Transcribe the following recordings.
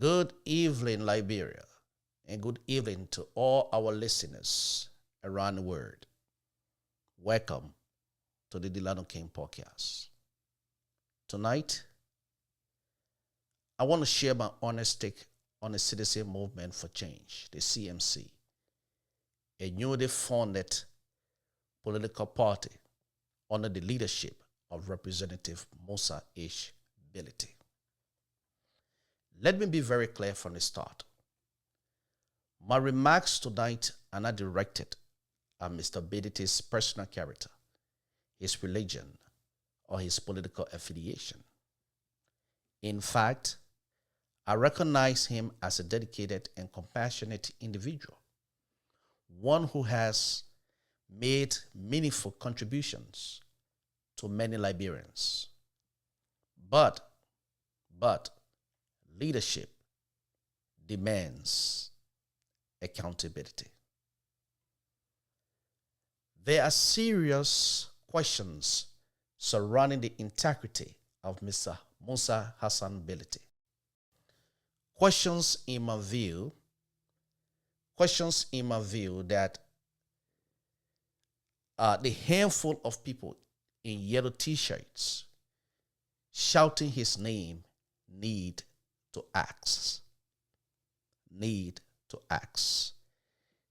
Good evening, Liberia, and good evening to all our listeners around the world. Welcome to the Delano King podcast. Tonight, I want to share my honest take on the Citizen Movement for Change, the CMC, a newly founded political party under the leadership of Representative Musa Bility. Let me be very clear from the start. My remarks tonight are not directed at Mr. Bility's personal character, his religion, or his political affiliation. In fact, I recognize him as a dedicated and compassionate individual, one who has made meaningful contributions to many Liberians. But leadership demands accountability. There are serious questions surrounding the integrity of Mr. Musa Bility. Questions in my view that the handful of people in yellow t-shirts shouting his name need to ask.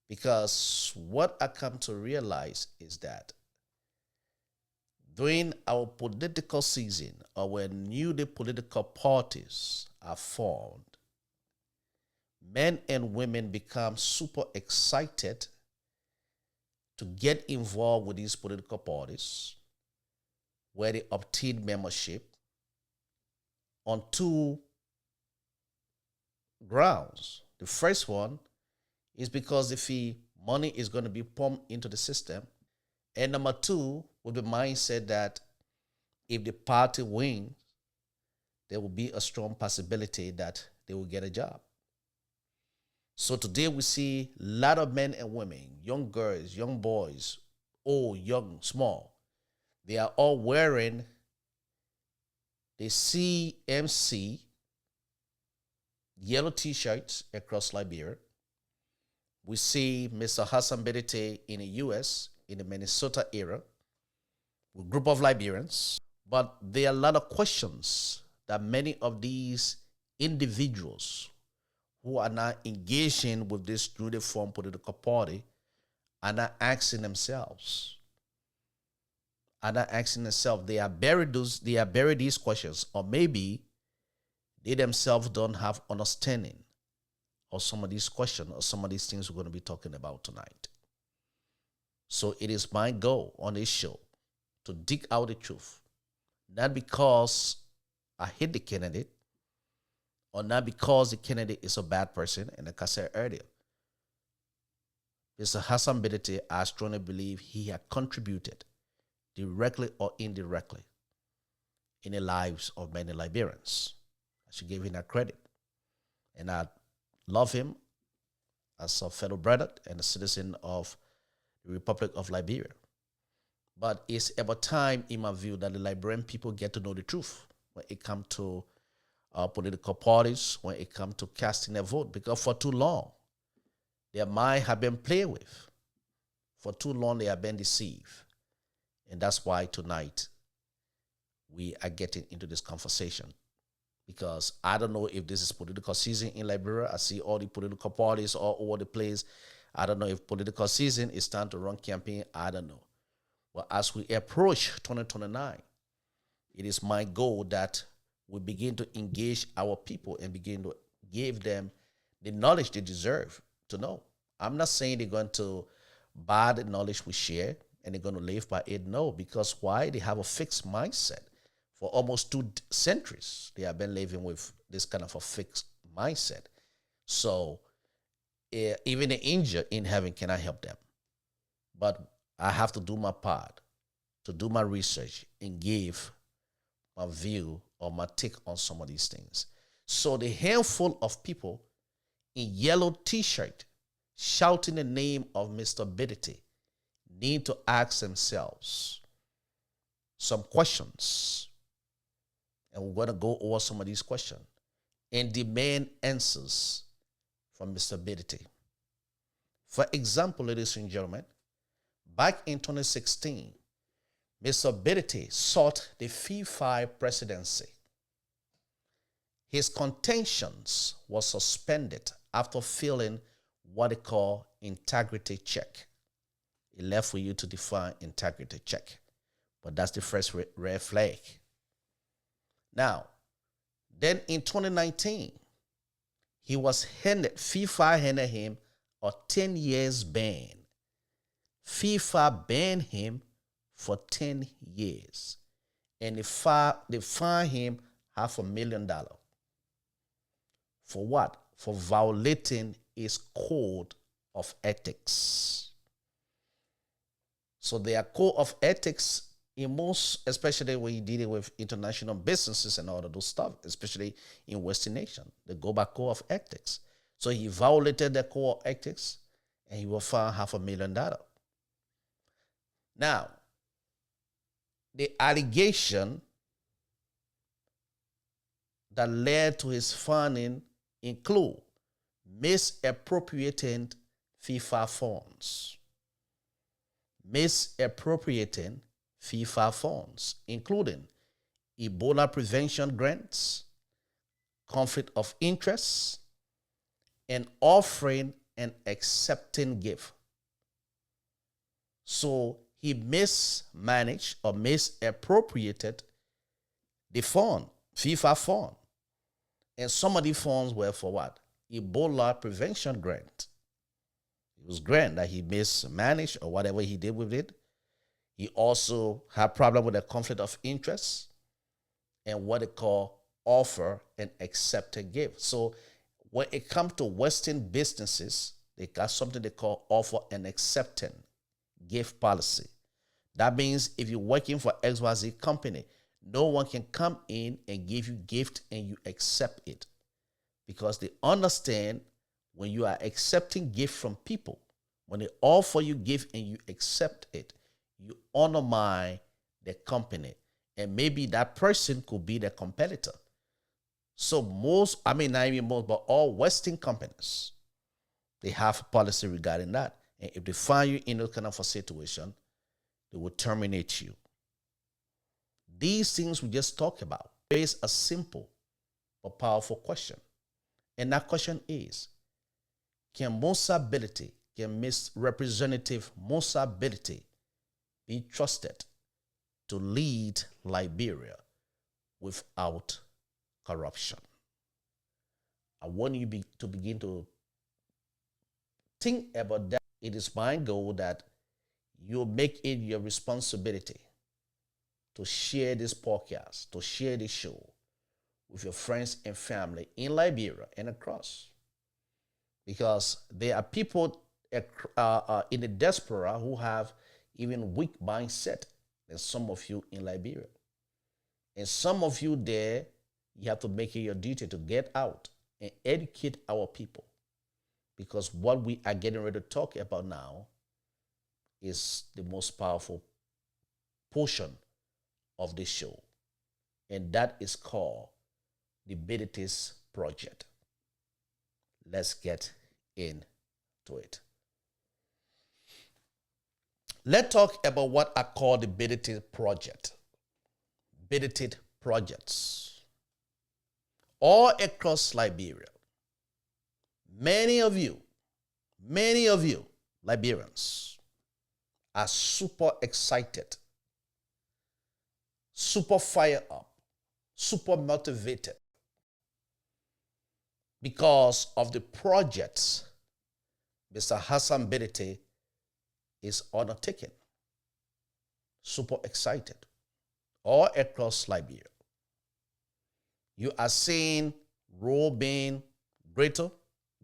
Because what I come to realize is that during our political season, or when newly political parties are formed, men and women become super excited to get involved with these political parties, where they obtain membership on two grounds. The first one is because they feel money is going to be pumped into the system. And number two, with the mindset that if the party wins, there will be a strong possibility that they will get a job. So today we see a lot of men and women, young girls, young boys, old, young, small. They are all wearing the CMC yellow t-shirts across Liberia. We see Mr. Bility in the U.S., in the Minnesota area, with a group of Liberians. But there are a lot of questions that many of these individuals who are now engaging with this newly formed political party are not asking themselves. They are buried these questions, or maybe they themselves don't have understanding of some of these questions or some of these things we're going to be talking about tonight. So it is my goal on this show to dig out the truth, not because I hate the candidate, or not because the candidate is a bad person. And like I said earlier, Mr. Bility, I strongly believe he had contributed directly or indirectly in the lives of many Liberians. I should give him that credit. And I love him as a fellow brother and a citizen of the Republic of Liberia. But it's about time, in my view, that the Liberian people get to know the truth when it comes to political parties, when it comes to casting a vote. Because for too long, their mind have been played with. For too long, they have been deceived. And that's why tonight we are getting into this conversation. Because I don't know if this is political season in Liberia. I see all the political parties all over the place. I don't know if political season is time to run campaign. I don't know. But as we approach 2029, it is my goal that we begin to engage our people and begin to give them the knowledge they deserve to know. I'm not saying they're going to buy the knowledge we share and they're going to live by it. No, because why? They have a fixed mindset. For almost 2 centuries, they have been living with this kind of a fixed mindset. So even the angel in heaven cannot help them. But I have to do my part, to do my research and give my view or my take on some of these things. So the handful of people in yellow t-shirt shouting the name of Mr. Bility need to ask themselves some questions. And we're going to go over some of these questions. and demand answers from Mr. Bility. For example, ladies and gentlemen, back in 2016, Mr. Bility sought the FIFA presidency. His contentions was suspended after failing what they call integrity check. It left for you to define integrity check. But that's the first red flag. Now, then in 2019, he was FIFA handed him a 10 years ban. FIFA banned him for 10 years. And they fined him $500,000. For what? For violating his code of ethics. So their code of ethics, in most, especially when you're dealing with international businesses and all of those stuff, especially in Western nations, they go by code of ethics. So he violated the code of ethics, and he was fined $500,000. Now, the allegation that led to his fining include misappropriating FIFA funds. Misappropriating FIFA funds, including Ebola prevention grants, conflict of interest, and offering and accepting gift. So he mismanaged or misappropriated the fund, FIFA fund. And some of the funds were for what? Ebola prevention grant. It was grant that he mismanaged or whatever he did with it. He also had problem with a conflict of interest and what they call offer and accept and give. So when it comes to Western businesses, they got something they call offer and acceptance gift policy. That means if you're working for XYZ company, no one can come in and give you gift and you accept it, because they understand when you are accepting gift from people, when they offer you gift and you accept it, you undermine the company, and maybe that person could be the competitor. So not even most, but all Western companies, they have a policy regarding that. And if they find you in those kind of a situation, they will terminate you. These things we just talked about raise a simple but powerful question. And that question is, can Musa Bility, can Miss Representative Musa Bility be trusted to lead Liberia without corruption? I want you to begin to think about that. It is my goal that you make it your responsibility to share this podcast, to share this show with your friends and family in Liberia and across. Because there are people in the diaspora who have even weak mindset than some of you in Liberia. And some of you there, you have to make it your duty to get out and educate our people. Because what we are getting ready to talk about now is the most powerful portion of this show. And that is called the Bility's Project. Let's get into it. Let's talk about what I call the Bility Project. Bility projects. All across Liberia. Many of you, Liberians, are super excited, super fired up, super motivated because of the projects Mr. Hassan Bility is undertaking. Super excited all across Liberia. You are seeing road being greater,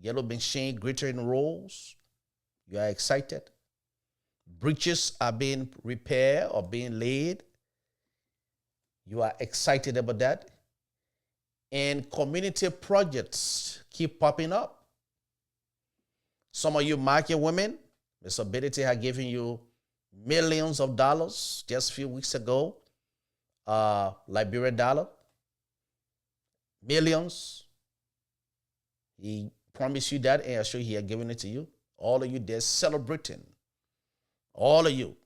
yellow being shaded greater in roads. You are excited. Bridges are being repaired or being laid. You are excited about that. And community projects keep popping up. Some of you market women, Mr. Bility had given you millions of dollars just a few weeks ago. Liberian dollar. Millions. He promised you that, and I'm sure he had given it to you. All of you there celebrating. All of you.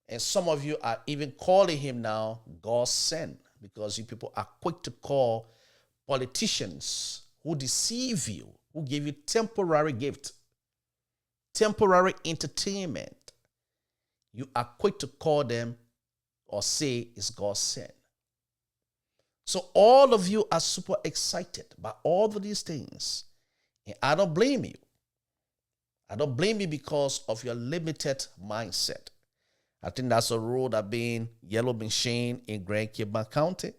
And some of you are even calling him now God's son, because you people are quick to call politicians who deceive you, who give you temporary gift, temporary entertainment. You are quick to call them or say it's God's son. So all of you are super excited by all of these things. And I don't blame you. I don't blame you because of your limited mindset. I think that's a road that being yellow machine in Grand Kibma County.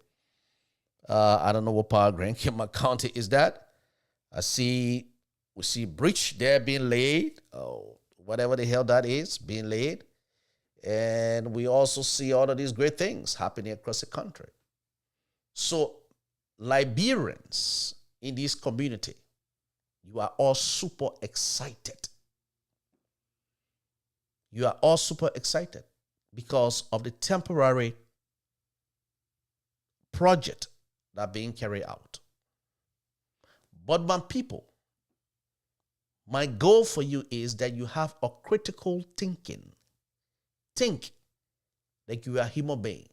I don't know what part of Grand Kibma County is that. We see bridge there being laid, whatever the hell that is, being laid. And we also see all of these great things happening across the country. So Liberians in this community, you are all super excited. You are all super excited because of the temporary project that being carried out. But my people, my goal for you is that you have a critical thinking. Think like you are a human being.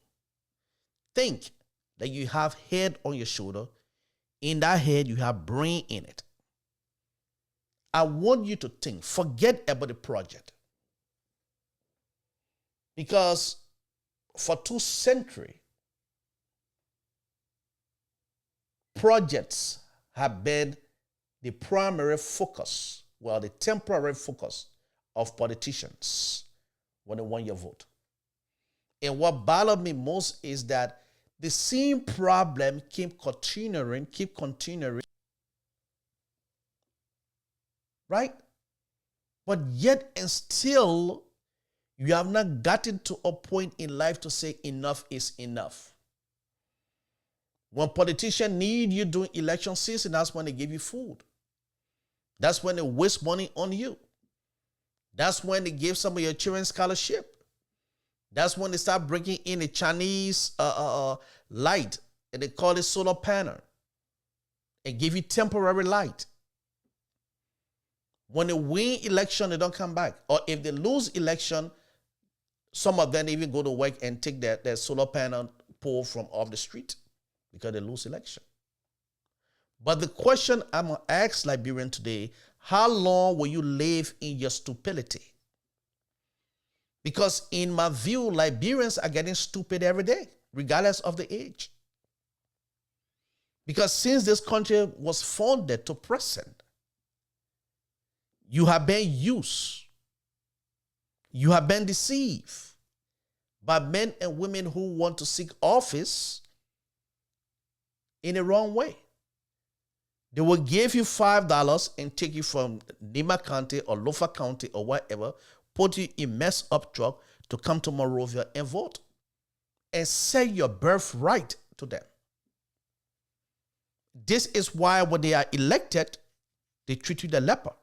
Think that you have head on your shoulder. In that head, you have brain in it. I want you to think. Forget about the project. Because for 2 centuries, projects have been the primary focus, well, the temporary focus of politicians when they want your vote. And what bothered me most is that the same problem keep continuing, right? But yet and still, you have not gotten to a point in life to say enough is enough. When politicians need you during election season, that's when they give you food. That's when they waste money on you. That's when they give some of your children scholarship. That's when they start bringing in a Chinese light, and they call it solar panel, and give you temporary light. When they win election, they don't come back. Or if they lose election, some of them even go to work and take their solar panel pole from off the street because they lose election. But the question I'm going to ask Liberian today, how long will you live in your stupidity? Because in my view, Liberians are getting stupid every day, regardless of the age. Because since this country was founded to present, you have been used, you have been deceived by men and women who want to seek office in the wrong way. They will give you $5 and take you from Nima County or Lofa County or whatever, put you in messed up truck to come to Monrovia and vote and sell your birthright to them. This is why when they are elected, they treat you the leper.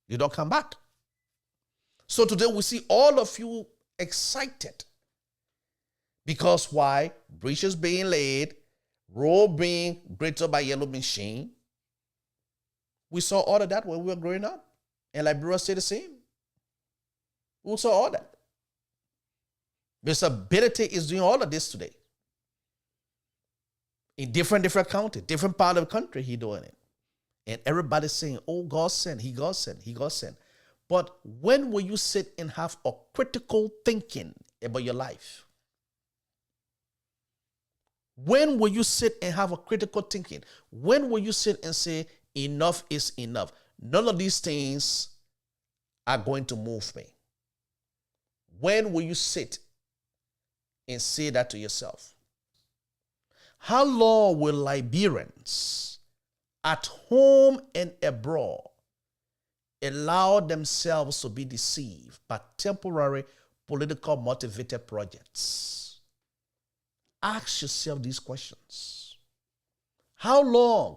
You don't come back. So today we see all of you excited. Because why? Bridges being laid, road being greater by yellow machine. We saw all of that when we were growing up. And Liberia stayed the same. We saw all that. Musa Bility is doing all of this today. In different counties, different part of the country, he doing it. And everybody's saying, oh, God sent, he God sent, he God sent. But when will you sit and have a critical thinking about your life? When will you sit and have a critical thinking? When will you sit and say, enough is enough? None of these things are going to move me. When will you sit and say that to yourself? How long will Liberians at home and abroad allow themselves to be deceived by temporary political motivated projects? Ask yourself these questions. How long?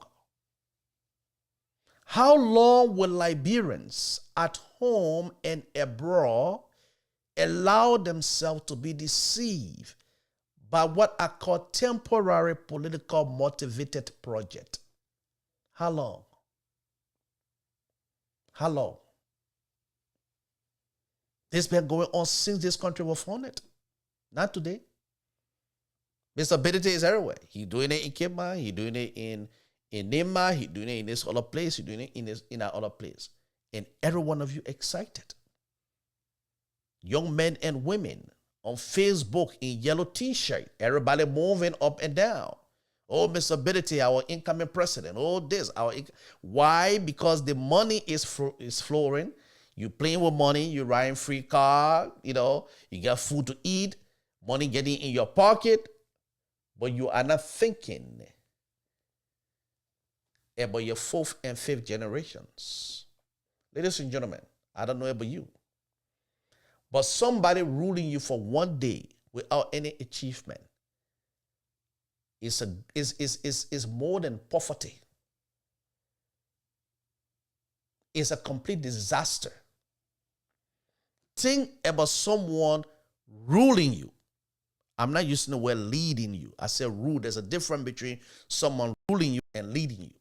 How long will Liberians at home and abroad allow themselves to be deceived by what are called temporary political motivated project? How long? How long? This been going on since this country was founded. Not today. Mr. Bility is everywhere. He doing it in Kema. He doing it in Nema. He doing it in this other place. He doing it in that other place. And every one of you excited. Young men and women on Facebook in yellow t-shirt. Everybody moving up and down. Oh, Mr. Bility, our incoming president. Oh, this. Why? Because the money is flowing. You playing with money. You riding free car. You got food to eat. Money getting in your pocket. But you are not thinking about your fourth and fifth generations. Ladies and gentlemen, I don't know about you, but somebody ruling you for one day without any achievement is more than poverty. It's a complete disaster. Think about someone ruling you. I'm not using the word leading you. I said rule. There's a difference between someone ruling you and leading you.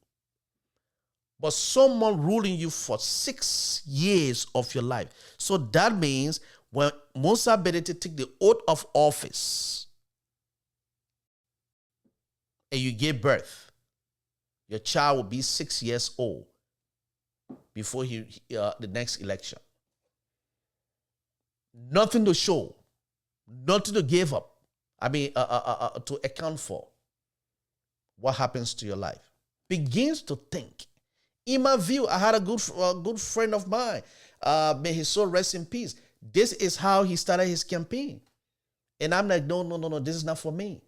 But someone ruling you for 6 years of your life. So that means when Musa Bility took the oath of office and you gave birth, your child will be 6 years old before the next election. Nothing to show, nothing to give up. To account for what happens to your life. Begins to think. In my view, I had a good friend of mine. May his soul rest in peace. This is how he started his campaign. And I'm like, no, this is not for me.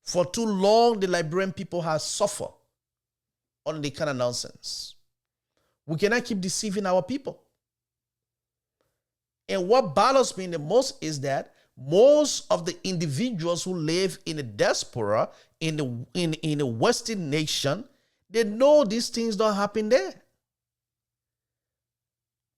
For too long, the Liberian people have suffered on the kind of nonsense. We cannot keep deceiving our people. And what bothers me the most is that most of the individuals who live in the diaspora, in the Western nation, they know these things don't happen there.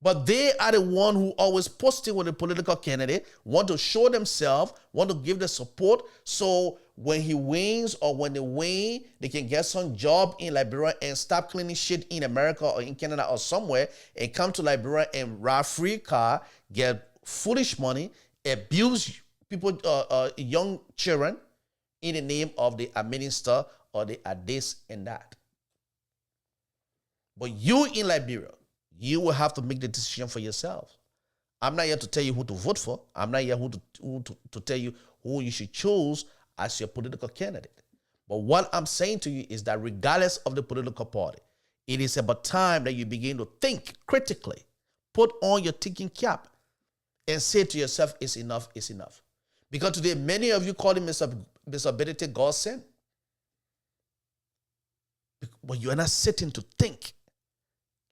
But they are the one who always posting with a political candidate, want to show themselves, want to give the support. So when he wins or when they win, they can get some job in Liberia and stop cleaning shit in America or in Canada or somewhere and come to Liberia and ride free car, get foolish money, abuse people, young children in the name of the minister or the this and that. But you in Liberia, you will have to make the decision for yourself. I'm not here to tell you who to vote for. I'm not here to tell you who you should choose as your political candidate. But what I'm saying to you is that regardless of the political party, it is about time that you begin to think critically, put on your thinking cap, and say to yourself, it's enough, it's enough. Because today, many of you call him Mr. Bility God sent. But you are not sitting to think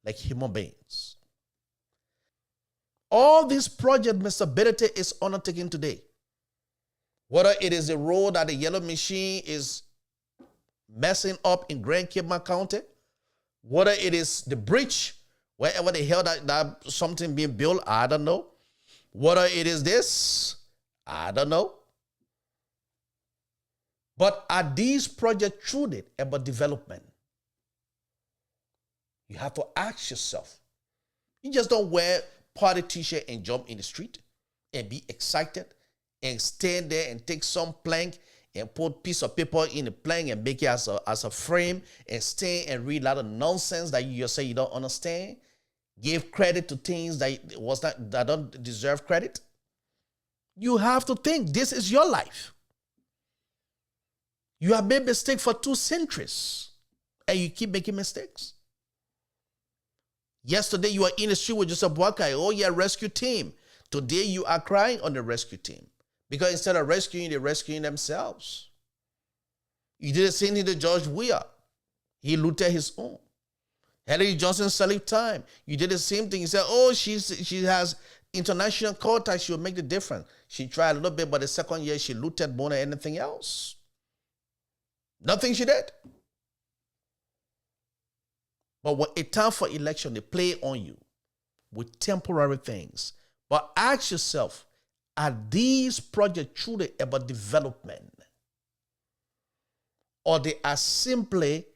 like human beings. All these projects Mr. Bility is undertaking today, whether it is the road that the yellow machine is messing up in Grand Cayman County, whether it is the bridge, wherever the hell that something being built, I don't know. Whether it is this, I don't know. But are these projects truly about development? You have to ask yourself. You just don't wear party t-shirt and jump in the street and be excited and stand there and take some plank and put piece of paper in the plank and make it as a frame and stand and read a lot of nonsense that you say you don't understand. Give credit to things that don't deserve credit. You have to think this is your life. You have made mistakes for 2 centuries and you keep making mistakes. Yesterday you were in the street with Joseph Boakai. Oh yeah, rescue team. Today you are crying on the rescue team. Because instead of rescuing, they're rescuing themselves. You did the same thing to George Weah. He looted his own. Hillary Johnson selling time. You did the same thing. You said, oh, she has international contacts. She'll make the difference. She tried a little bit, but the second year she looted more than anything else. Nothing she did. But when it's time for election, they play on you with temporary things. But ask yourself, are these projects truly about development? Or they are simply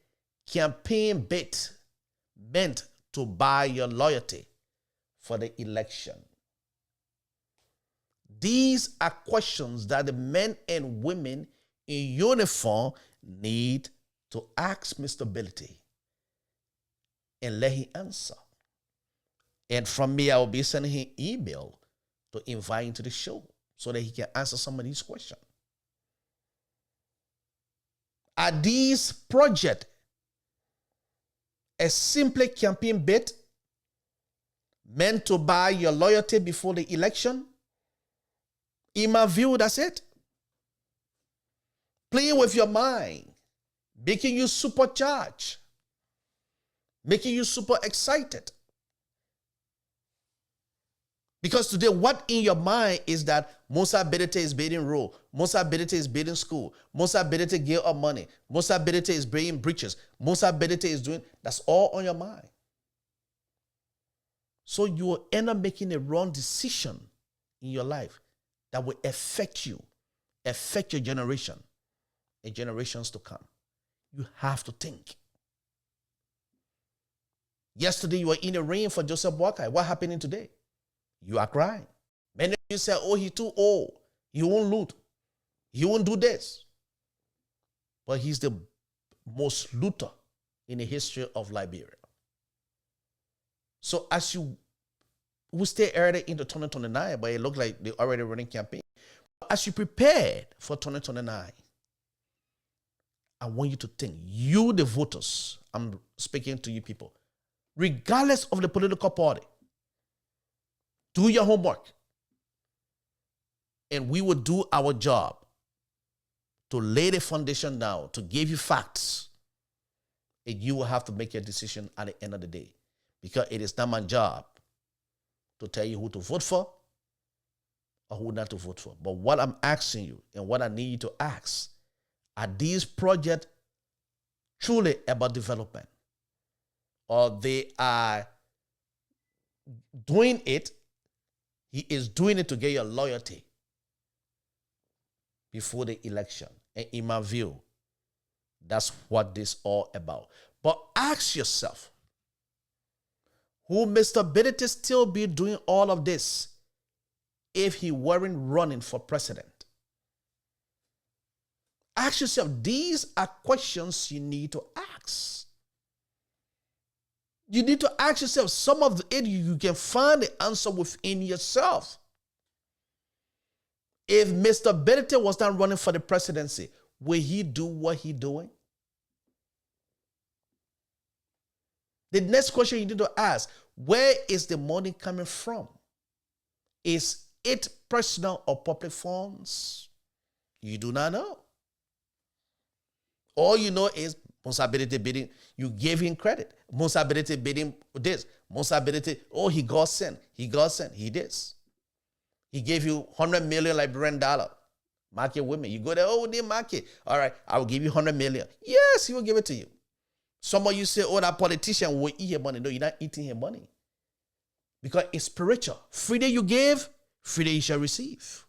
campaign bit meant to buy your loyalty for the election? These are questions that the men and women in uniform need to ask Mr. Bility and let him answer. And from me, I will be sending him email to invite him to the show so that he can answer some of these questions. Are these projects a simple campaign bit meant to buy your loyalty before the election? In my view, that's it. Playing with your mind, making you supercharged, making you super excited. Because today, what in your mind is that Musa Bility is building road, Musa Bility is building school, Musa Bility gave up money, Musa Bility is bringing breaches, Musa Bility is doing, that's all on your mind. So you will end up making a wrong decision in your life that will affect you, affect your generation and generations to come. You have to think. Yesterday, you were in the rain for Joseph Boakai. What happening today? You are crying. Many of you say, oh, he's too old. He won't loot. He won't do this. But he's the most looter in the history of Liberia. So as you will stay early into 2029, but it looks like they're already running campaign. As you prepared for 2029, I want you to think, you the voters, I'm speaking to you people, regardless of the political party, do your homework. And we will do our job to lay the foundation down, to give you facts. And you will have to make your decision at the end of the day. Because it is not my job to tell you who to vote for or who not to vote for. But what I'm asking you and what I need you to ask, are these projects truly about development? Or they are doing it, he is doing it to get your loyalty before the election. And in my view, that's what this is all about. But ask yourself, will Mr. Bility still be doing all of this if he weren't running for president? Ask yourself, these are questions you need to ask. You need to ask yourself, some of it you can find the answer within yourself. If Mr. Bility was not running for the presidency, will he do what he's doing? The next question you need to ask, where is the money coming from? Is it personal or public funds? You do not know. All you know is Musa Bility bidding, you gave him credit. Musa Bility bidding this. Musa Bility, oh, he got sent, he this. He gave you $100 million Liberian dollar. Market women. You go there, oh, they market. All right, I will give you $100 million. Yes, he will give it to you. Some of you say, oh, that politician will eat your money. No, you're not eating your money. Because it's spiritual. Freely you give, freely you shall receive.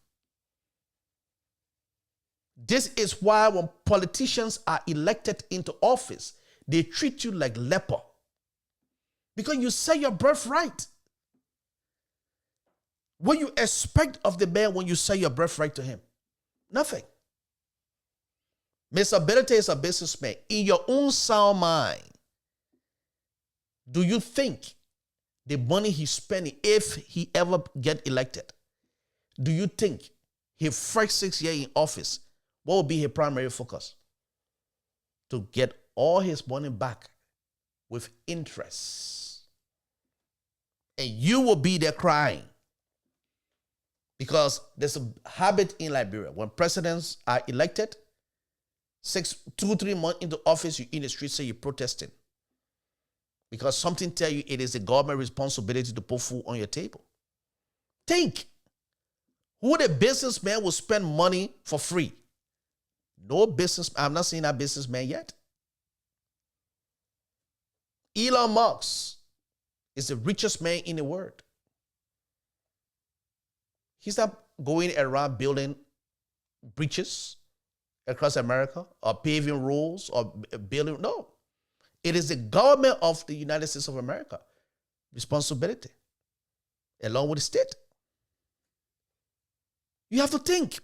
This is why when politicians are elected into office, they treat you like leper. Because you say your birthright. What you expect of the man when you say your birthright to him? Nothing. Mr. Bility is a businessman. In your own sound mind, do you think the money he's spending, if he ever get elected, do you think his first 6 years in office, what will be his primary focus? To get all his money back with interest. And you will be there crying. Because there's a habit in Liberia. When presidents are elected, 2-3 months into office, you're in the street, say you're protesting. Because something tell you it is the government responsibility to put food on your table. Think. Who the businessman will spend money for free? No business. I'm not seeing that businessman yet. Elon Musk is the richest man in the world. He's not going around building bridges across America or paving roads or building. No. It is the government of the United States of America responsibility, along with the state. You have to think.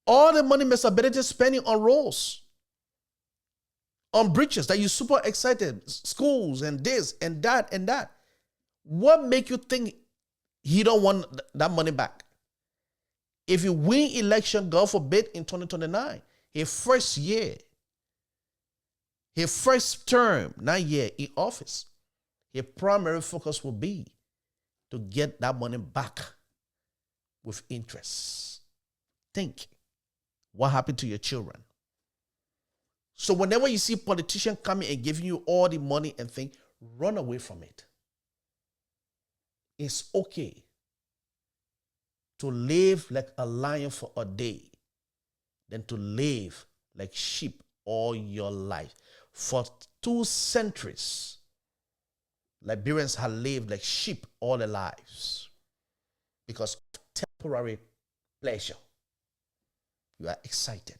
All the money Musa Bility is spending on roads, on bridges that you super excited, schools and this and that and that. What make you think he don't want that money back? If you win election, God forbid, in 2029, his first year, his first term, not year, in office, his primary focus will be to get that money back with interest. Think, what happened to your children? So whenever you see politicians coming and giving you all the money and think, run away from it. It's okay to live like a lion for a day than to live like sheep all your life. For 2 centuries, Liberians have lived like sheep all their lives because of temporary pleasure. You are excited.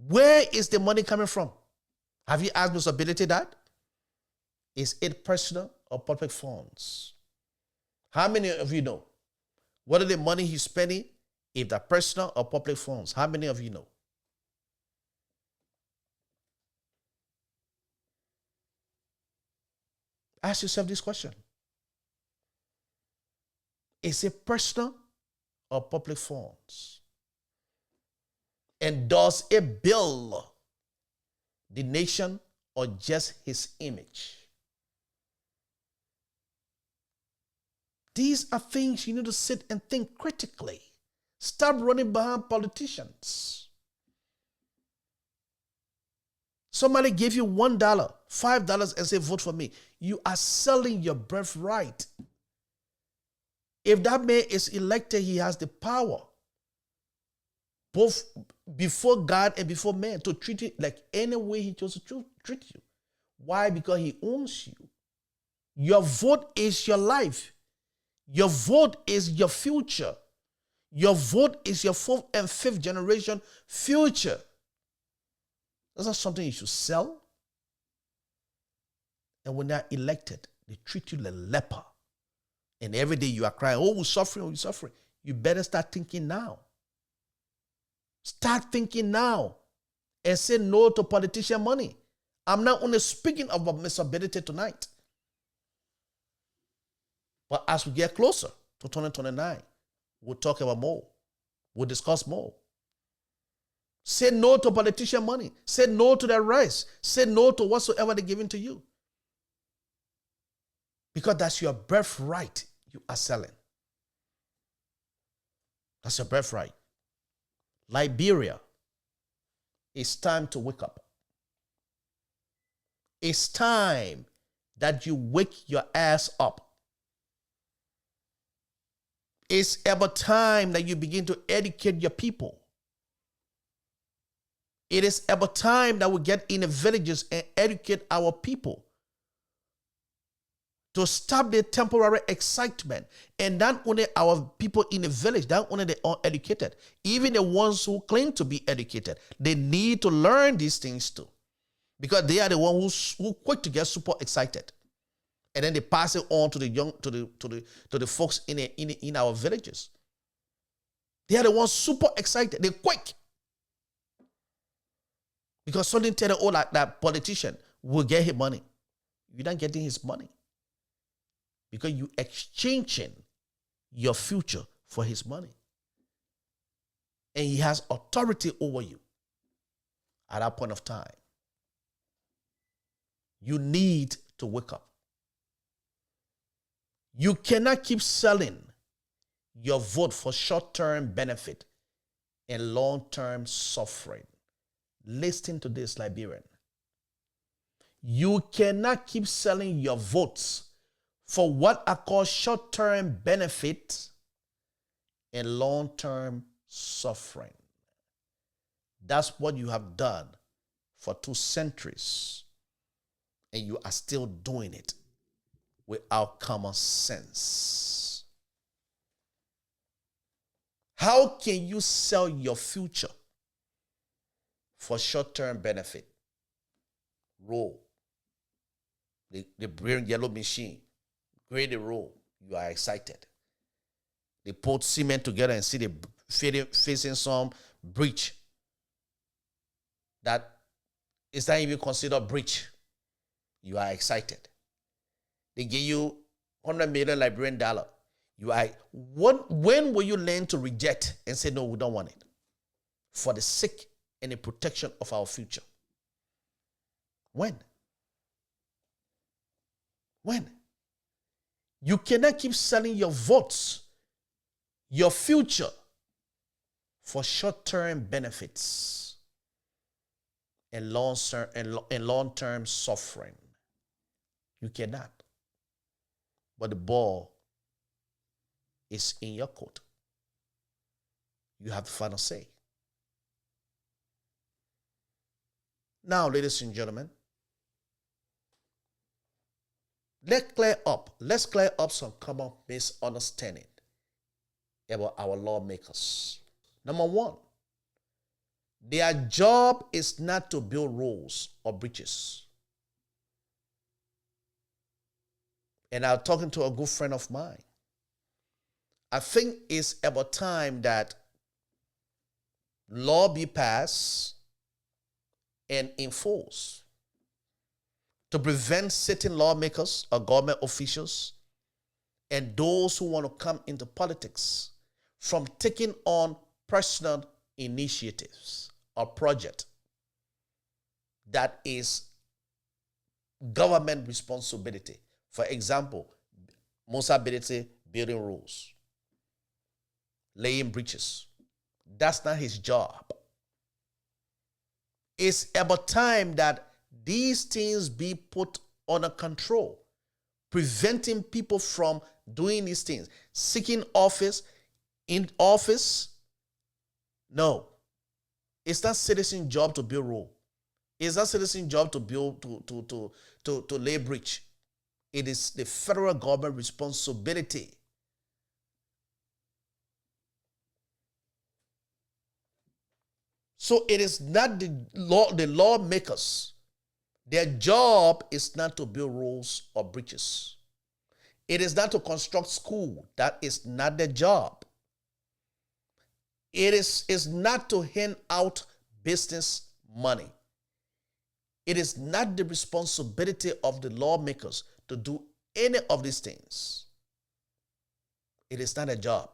Where is the money coming from? Have you asked Musa Bility that? Is it personal or public funds? How many of you know? What are the money he's spending? If they're personal or public funds? How many of you know? Ask yourself this question. Is it personal or public funds? And does it build the nation or just his image? These are things you need to sit and think critically. Stop running behind politicians. Somebody gave you $1, $5 and say, vote for me. You are selling your birthright. If that man is elected, he has the power, both before God and before man, to treat you like any way he chose to treat you. Why? Because he owns you. Your vote is your life. Your vote is your future. Your vote is your 4th and 5th generation future. That's not something you should sell. And when they're elected, they treat you like a leper. And every day you are crying, oh, we're suffering, we're suffering. You better start thinking now. Start thinking now. And say no to politician money. I'm not only speaking about Musa Bility tonight. But as we get closer to 2029, we'll talk about more. We'll discuss more. Say no to politician money. Say no to their rights. Say no to whatsoever they're giving to you. Because that's your birthright you are selling. That's your birthright. Liberia, it's time to wake up. It's time that you wake your ass up. It's about time that you begin to educate your people. It is about time that we get in the villages and educate our people to stop the temporary excitement. And not only our people in the village, not only they are educated, even the ones who claim to be educated, they need to learn these things too. Because they are the ones who quick to get super excited. And then they pass it on to the young, to the folks in our villages. They are the ones super excited. They're quick. Because something tell them, oh, like that politician will get his money. You're not getting his money. Because you exchanging your future for his money. And he has authority over you at that point of time. You need to wake up. You cannot keep selling your vote for short-term benefit and long-term suffering. Listen to this, Liberian. You cannot keep selling your votes for what are called short-term benefit and long-term suffering. That's what you have done for 2 centuries, and you are still doing it without common sense. How can you sell your future for short-term benefit. Roll. They bring yellow machine, grade the roll. You are excited. They put cement together and see the facing some breach that is not even considered breach. You are excited. They give you $100 million Liberian dollar. You are when will you learn to reject and say no, we don't want it for the sake and the protection of our future? When? You cannot keep selling your votes, your future, for short-term benefits and long-term suffering. You cannot. But the ball is in your court. You have the final say. Now, ladies and gentlemen, let's clear up some common misunderstanding about our lawmakers. Number one, their job is not to build roads or bridges. And I'm talking to a good friend of mine. I think it's about time that law be passed and enforced to prevent certain lawmakers or government officials and those who want to come into politics from taking on personal initiatives or project that is government responsibility. For example, Musa Bility building roads, laying bridges. That's not his job. It's about time that these things be put under control, preventing people from doing these things, seeking office, in office. No, it's not citizen job to build road. It's not citizen job to build to lay bridge. It is the federal government responsibility. So it is not the lawmakers. Their job is not to build roads or bridges. It is not to construct school. That is not their job. It is not to hand out business money. It is not the responsibility of the lawmakers to do any of these things. It is not a job.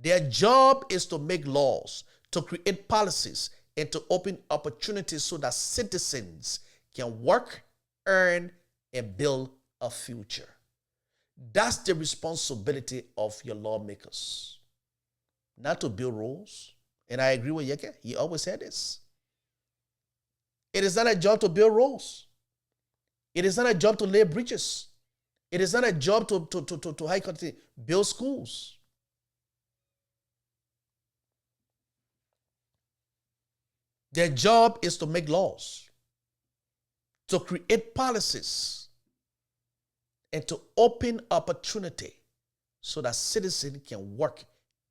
Their job is to make laws, to create policies, and to open opportunities so that citizens can work, earn, and build a future. That's the responsibility of your lawmakers. Not to build roads. And I agree with Yeke. He always said this. It is not a job to build roads. It is not a job to lay bridges. It is not a job to high quality build schools. Their job is to make laws, to create policies, and to open opportunity so that citizens can work,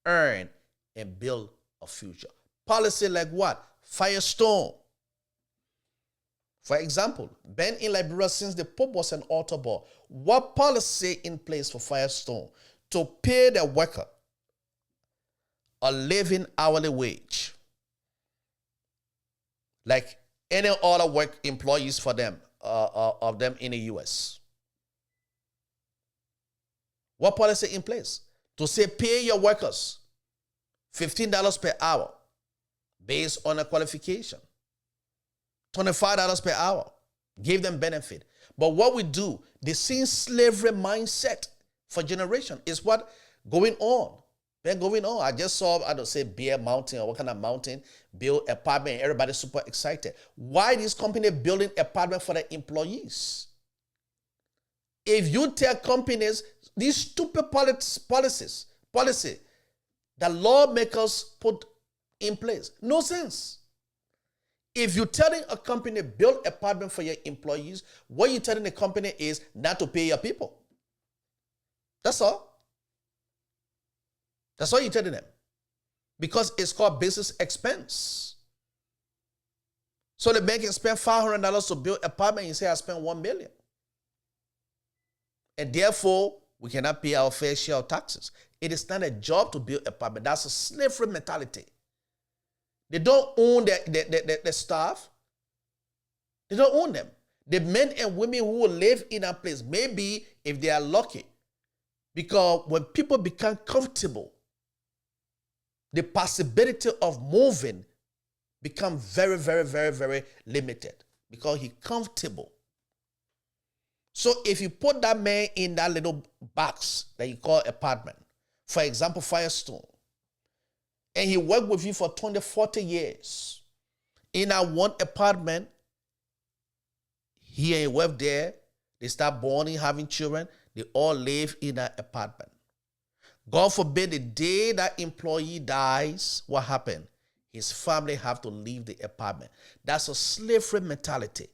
earn, and build a future. Policy like what? Firestorm. For example, been in Liberia since the Pope was an altar boy. What policy in place for Firestorm? To pay the worker a living hourly wage, like any other work employees for them, of them in the U.S. What policy in place? To say pay your workers $15 per hour based on a qualification. $25 per hour. Give them benefit. But what we do, the same slavery mindset for generation is what going on. Been going on. I just saw, I don't say Bear Mountain or what kind of mountain, build apartment, everybody's super excited. Why this company building apartment for their employees? If you tell companies these stupid policy that lawmakers put in place, no sense. If you're telling a company build apartment for your employees, what you're telling the company is not to pay your people. That's all. That's all you're telling them. Because it's called business expense. So the man can spend $500 to build an apartment and say, I spent $1 million. And therefore, we cannot pay our fair share of taxes. It is not a job to build an apartment. That's a slavery mentality. They don't own the staff. They don't own them. The men and women who will live in that place, maybe if they are lucky, because when people become comfortable, the possibility of moving become very, very, very, very limited because he's comfortable. So if you put that man in that little box that you call apartment, for example, Firestone, and he worked with you for 20, 40 years in that one apartment, he and his wife there, they start born, having children, they all live in that apartment. God forbid the day that employee dies, what happened? His family have to leave the apartment. That's a slavery mentality.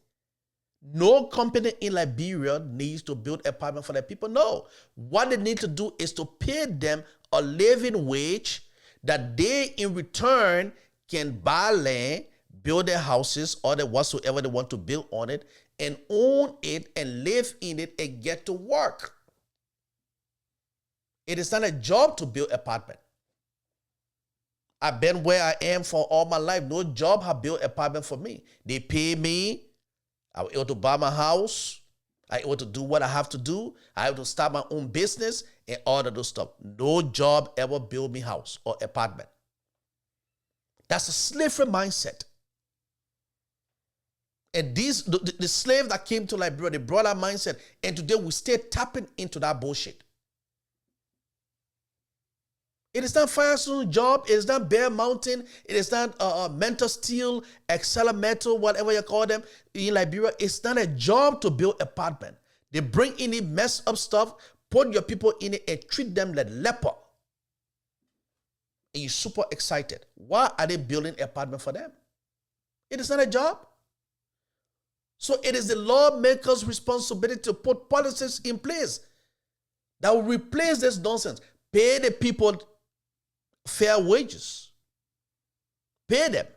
No company in Liberia needs to build apartment for their people. No. What they need to do is to pay them a living wage that they in return can buy land, build their houses or whatsoever they want to build on it, and own it and live in it and get to work. It is not a job to build apartment. I've been where I am for all my life. No job have built apartment for me. They pay me. I was able to buy my house. I was able to do what I have to do. I have to start my own business and all of those stuff. No job ever built me house or apartment. That's a slavery mindset. And the slave that came to Liberia, they brought that mindset. And today we stay tapping into that bullshit. It is not Firestone's job. It is not Bear Mountain. It is not Mentor Steel, Excella Metal, whatever you call them in Liberia. It's not a job to build apartment. They bring in it, mess up stuff, put your people in it, and treat them like leper. And you're super excited. Why are they building an apartment for them? It is not a job. So it is the lawmakers' responsibility to put policies in place that will replace this nonsense. Pay the people fair wages. Pay them.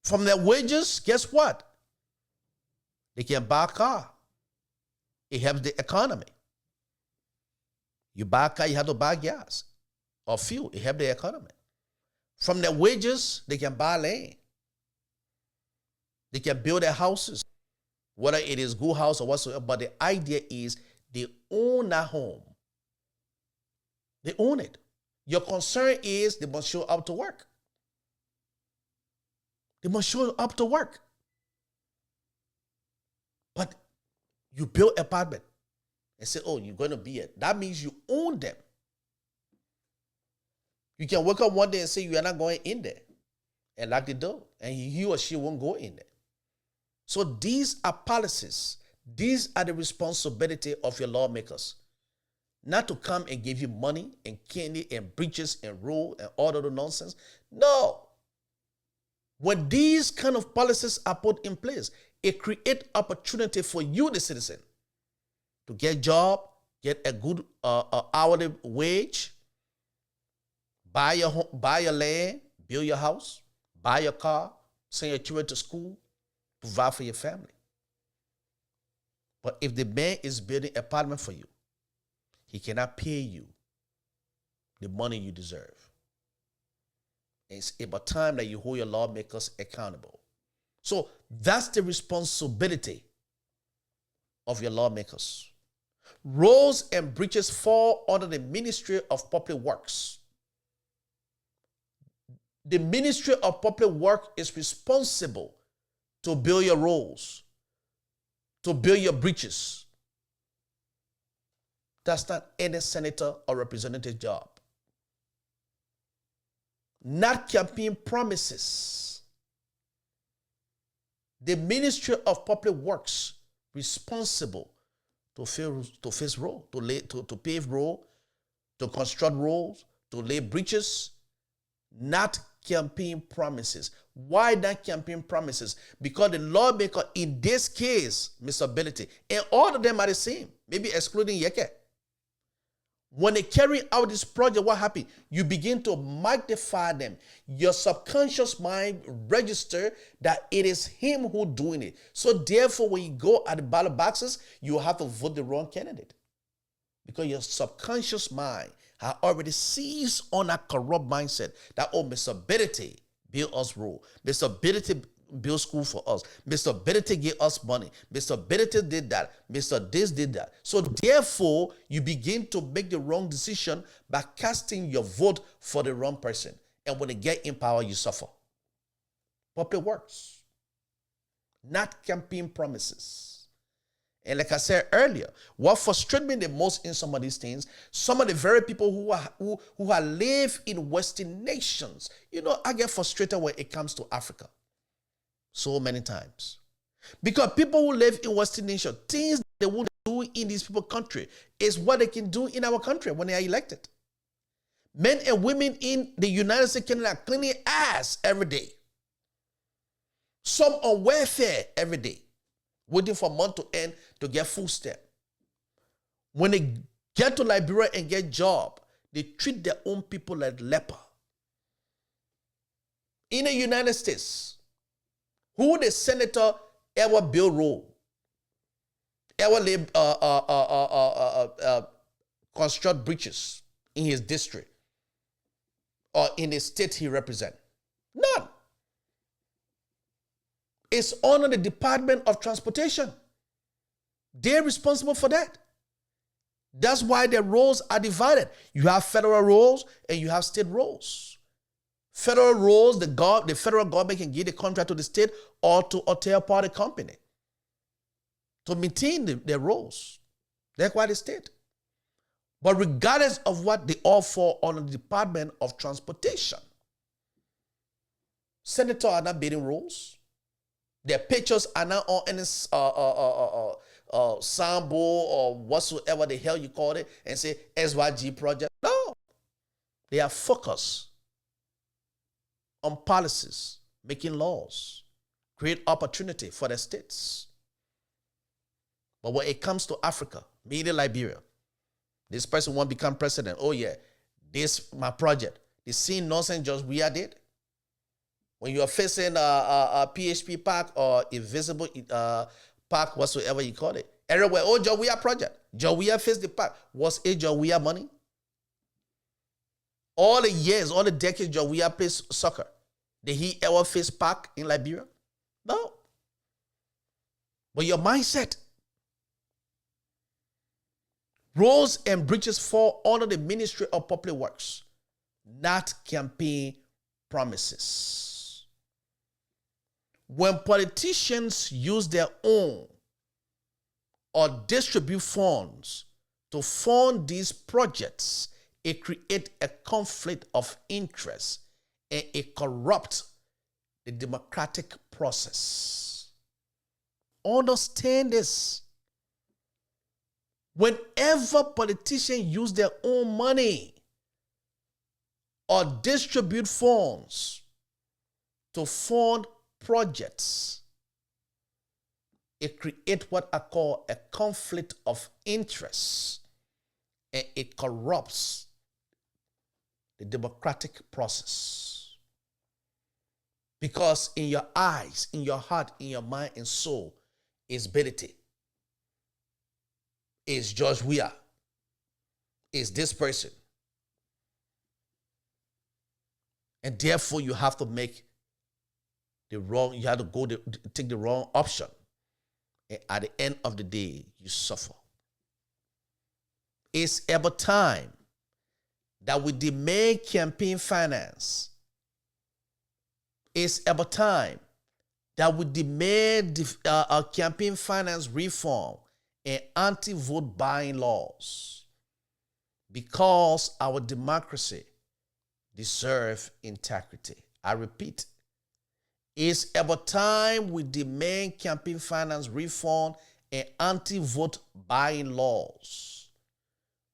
From their wages, guess what? They can buy a car. It helps the economy. You buy a car, you have to buy gas or fuel. It helps the economy. From their wages, they can buy land. They can build their houses, whether it is good house or whatsoever. But the idea is they own that home. They own it. Your concern is they must show up to work. They must show up to work. But you build an apartment and say, oh, you're going to be it. That means you own them. You can wake up one day and say you are not going in there and lock the door. And he or she won't go in there. So these are policies. These are the responsibility of your lawmakers. Not to come and give you money and candy and breeches and rule and all of the nonsense. No. When these kind of policies are put in place, it creates opportunity for you, the citizen, to get a job, get a good hourly wage, buy your home, buy your land, build your house, buy your car, send your children to school, provide for your family. But if the man is building an apartment for you, he cannot pay you the money you deserve. It's about time that you hold your lawmakers accountable. So that's the responsibility of your lawmakers. Roads and bridges fall under the Ministry of Public Works. The Ministry of Public Works is responsible to build your roads, to build your bridges. That's not any senator or representative job. Not campaign promises. The Ministry of Public Works responsible to fix road, to pave road, to construct roads, to lay bridges, not campaign promises. Why not campaign promises? Because the lawmaker in this case, Musa Bility, and all of them are the same, maybe excluding Yeke. When they carry out this project, what happens? You begin to magnify them. Your subconscious mind register that it is him who doing it. So therefore, when you go at the ballot boxes, you have to vote the wrong candidate. Because your subconscious mind has already seized on a corrupt mindset that, oh, Mr. Bility build us rule. Mr. Bility build school for us. Mr. Bility gave us money. Mr. Bility did that. Mr. This did that. So therefore, you begin to make the wrong decision by casting your vote for the wrong person. And when they get in power, you suffer. Public works, not campaign promises. And like I said earlier, what frustrates me the most in some of these things, some of the very people who have lived in Western nations, I get frustrated when it comes to Africa. So many times. Because people who live in Western nations, things they will do in these people's country is what they can do in our country when they are elected. Men and women in the United States, Canada are cleaning ass every day. Some on welfare every day, waiting for month to end to get food stamp. When they get to Liberia and get job, they treat their own people like leper. In the United States, who the senator ever build road, ever construct bridges in his district or in the state he represents? None. It's under the Department of Transportation. They're responsible for that. That's why the roles are divided. You have federal roles and you have state roles. Federal roles, the federal government can give the contract to the state or to a third-party company to maintain their roles. That's why the state. But regardless of what, they all fall under the Department of Transportation. Senators are not building roads. Their pictures are not on any soundboard or whatsoever the hell you call it and say SYG project. No. They are focused on policies, making laws, create opportunity for the states. But when it comes to Africa, meaning Liberia, this person won't become president. Oh yeah, this my project. The same nonsense just we did. When you are facing a PHP park or invisible park, whatsoever you call it, everywhere, oh, Jawia project. Jawia faced the park. Was it Jawia money? All the years, all the decades Jawia plays soccer, did he ever face park in Liberia? No. But your mindset. Roads and bridges fall under the Ministry of Public Works, not campaign promises. When politicians use their own or distribute funds to fund these projects, it creates a conflict of interest and it corrupts the democratic process. Understand this. Whenever politicians use their own money or distribute funds to fund projects, it creates what I call a conflict of interest, and it corrupts the democratic process. Because in your eyes, in your heart, in your mind and soul is Bility, is George Weah, is this person. And therefore you have to make you have to take the wrong option. And at the end of the day, you suffer. It's about time that we demand campaign finance. It's about time that we demand campaign finance reform and anti-vote buying laws, because our democracy deserves integrity. I repeat, it's about time we demand campaign finance reform and anti-vote buying laws,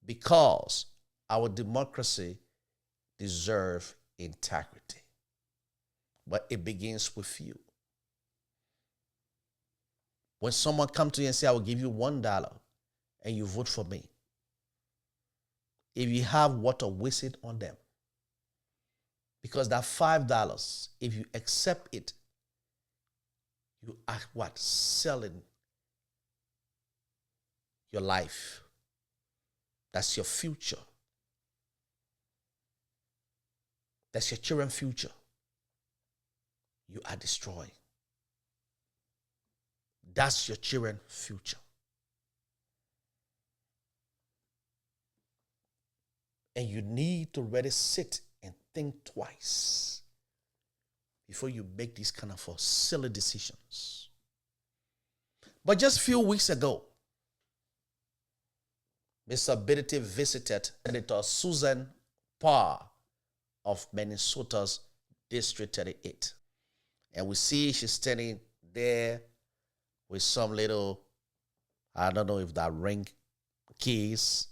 because our democracy deserves integrity. But it begins with you. When someone comes to you and say, I will give you $1 and you vote for me, if you have water, waste it on them. Because that $5, if you accept it, you are what? Selling your life. That's your future. That's your children's future. You are destroying. That's your children's future. And you need to really sit and think twice before you make these kind of silly decisions. But just a few weeks ago, Mr. Bility visited Senator Susan Parr of Minnesota's District 38. And we see she's standing there with some little, I don't know if that ring keys,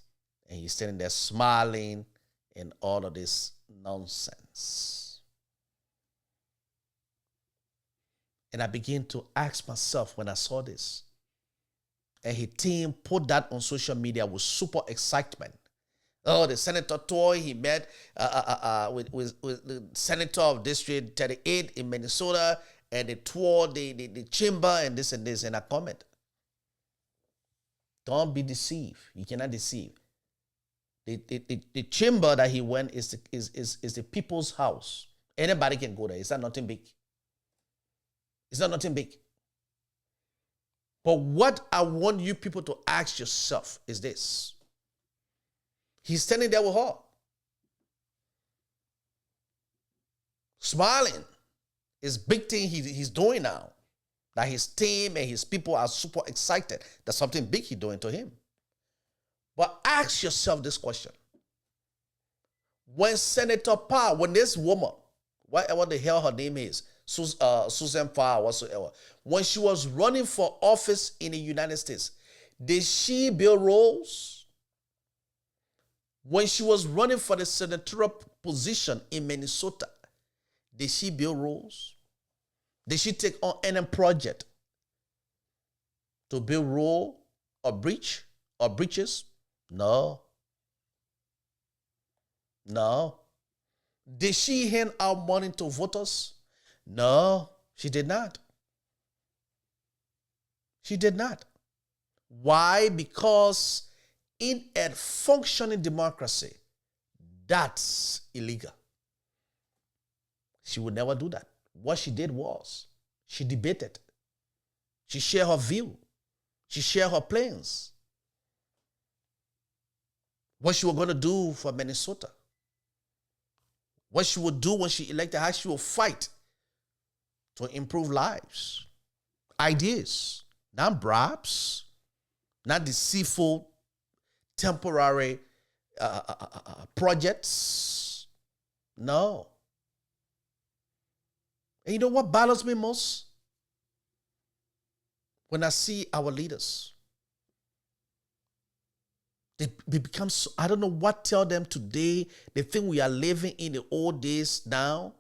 and he's standing there smiling and all of this nonsense. And I began to ask myself when I saw this, and his team put that on social media with super excitement. Oh, the senator toy he met with the senator of District 38 in Minnesota, and they toured the chamber and this. And I comment, don't be deceived. You cannot deceive. The chamber that he went is the people's house. Anybody can go there. It's not nothing big. It's not nothing big. But what I want you people to ask yourself is this. He's standing there with her, smiling. It's big thing he's doing now. That his team and his people are super excited. That's something big he's doing to him. But ask yourself this question. When Senator Parr, when this woman, whatever the hell her name is, Susan Parr, whatsoever, when she was running for office in the United States, did she build roads? When she was running for the senatorial position in Minnesota, did she build roads? Did she take on any project to build road or bridge or bridges? No. No. Did she hand out money to voters? No, she did not. She did not. Why? Because in a functioning democracy, that's illegal. She would never do that. What she did was she debated. She shared her view. She shared her plans. What she was going to do for Minnesota. What she would do when she elected, how she will fight to improve lives. Ideas, not bribes, not deceitful, temporary projects. No. And you know what bothers me most? When I see our leaders. They become so, I don't know what tell them today. They think we are living in the old days now,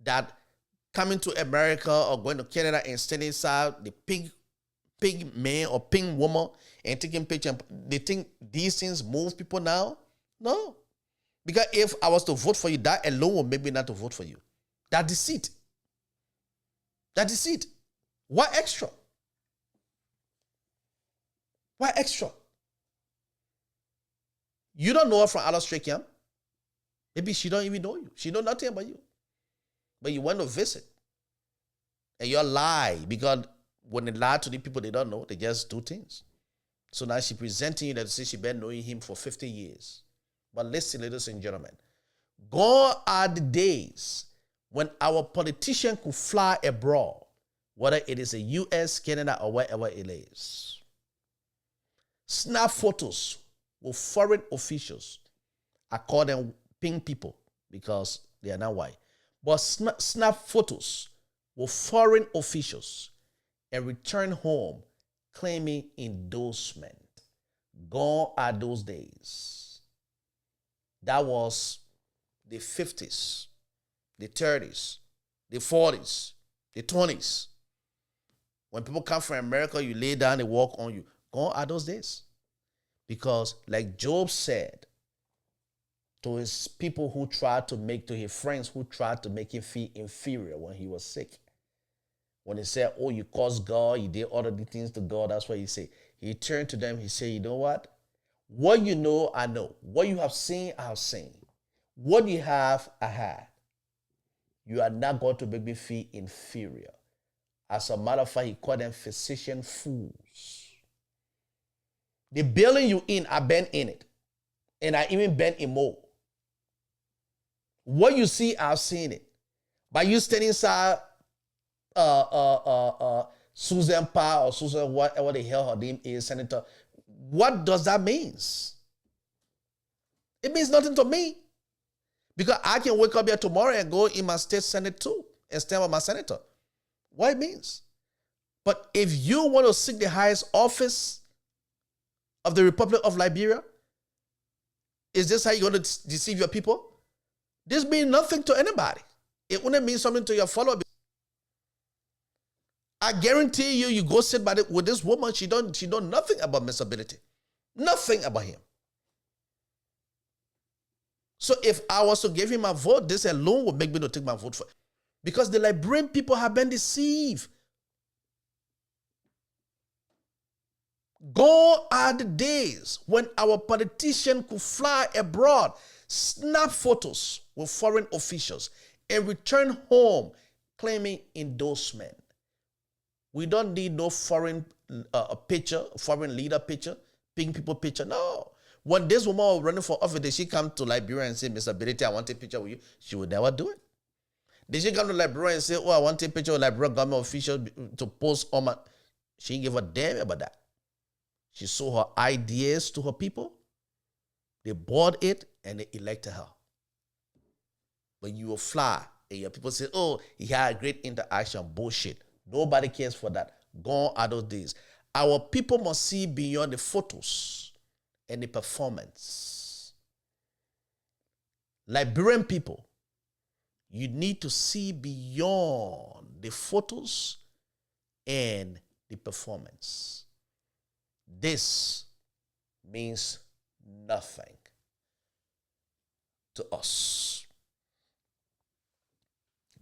that coming to America or going to Canada and standing inside the pig man or pink woman and taking picture. They think these things move people now. No. Because if I was to vote for you, that alone will make me not to vote for you. That deceit. That deceit. What extra? What extra? You don't know her from Alice Camp. Maybe she don't even know you. She know nothing about you. But you went to visit. And you lie. Because when they lie to the people they don't know, they just do things. So now she's presenting you that she been knowing him for 50 years. But listen, ladies and gentlemen. Gone are the days when our politician could fly abroad, whether it is a US, Canada, or wherever it is. Snap photos with foreign officials. I call them pink people because they are not white. But snap photos with foreign officials and return home claiming endorsement. Gone are those days. That was the 50s, the 30s, the 40s, the 20s. When people come from America, you lay down, they walk on you. Gone are those days. Because like Job said, to his people who tried to make, to his friends who tried to make him feel inferior when he was sick. When he said, oh, you caused God, you did all of the things to God, that's what he said. He turned to them, he said, you know what? What you know, I know. What you have seen, I have seen. What you have, I had. You are not going to make me feel inferior. As a matter of fact, he called them physician fools. The building you in, I've been in it. And I even been in more. What you see, I've seen it. By you standing inside Susan Pa or Susan, whatever the hell her name is, Senator, what does that mean? It means nothing to me. Because I can wake up here tomorrow and go in my state senate too and stand with my senator. What it means. But if you want to seek the highest office of the Republic of Liberia, is this how you're going to deceive your people? This means nothing to anybody. It wouldn't mean something to your followers. I guarantee you, you go sit with this woman, she don't nothing about Musa Bility. Nothing about him. So if I was to give him a vote, this alone would make me to take my vote for him. Because the Liberian people have been deceived. Gone are the days when our politician could fly abroad, snap photos with foreign officials, and return home claiming endorsement. We don't need no foreign picture, foreign leader picture, pink people picture. No. When this woman was running for office, did she come to Liberia and say, Musa Bility, I want a picture with you? She would never do it. Did she come to Liberia and say, oh, I want a picture with Liberian government official to post on my... She didn't give a damn about that. She sold her ideas to her people. They bought it and they elected her. When you will fly and your people say, oh, he had a great interaction. Bullshit. Nobody cares for that. Gone are those days. Our people must see beyond the photos and the performance. Liberian people, you need to see beyond the photos and the performance. This means nothing to us.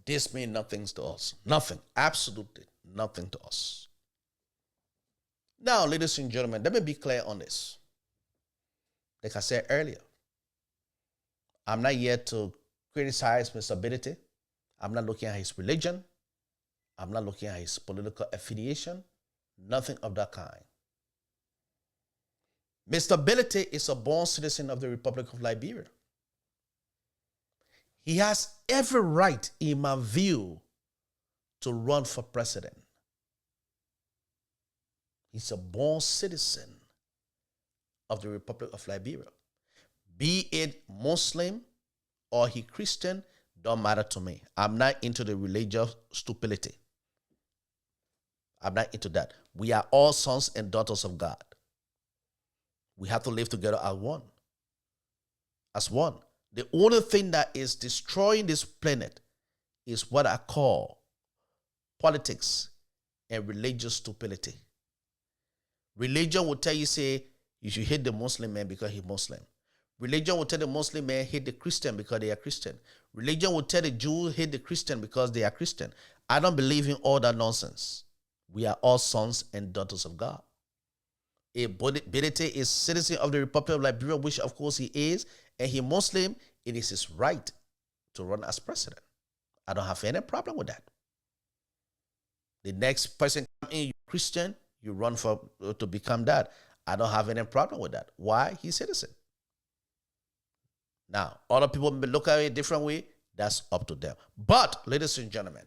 This means nothing to us. Nothing. Absolutely nothing to us. Now, ladies and gentlemen, let me be clear on this. Like I said earlier, I'm not here to criticize Musa Bility. I'm not looking at his religion. I'm not looking at his political affiliation. Nothing of that kind. Musa Bility is a born citizen of the Republic of Liberia. He has every right, in my view, to run for president. He's a born citizen of the Republic of Liberia. Be it Muslim or he Christian, don't matter to me. I'm not into the religious stupidity. I'm not into that. We are all sons and daughters of God. We have to live together as one. As one. The only thing that is destroying this planet is what I call politics and religious stupidity. Religion will tell you, say, you should hate the Muslim man because he's Muslim. Religion will tell the Muslim man hate the Christian because they are Christian. Religion will tell the Jew hate the Christian because they are Christian. I don't believe in all that nonsense. We are all sons and daughters of God. If Bility is citizen of the Republic of Liberia, which of course he is, and he's Muslim, it is his right to run as president. I don't have any problem with that. The next person come in, you Christian, you run for to become that. I don't have any problem with that. Why? He's citizen. Now, other people may look at it a different way. That's up to them. But, ladies and gentlemen,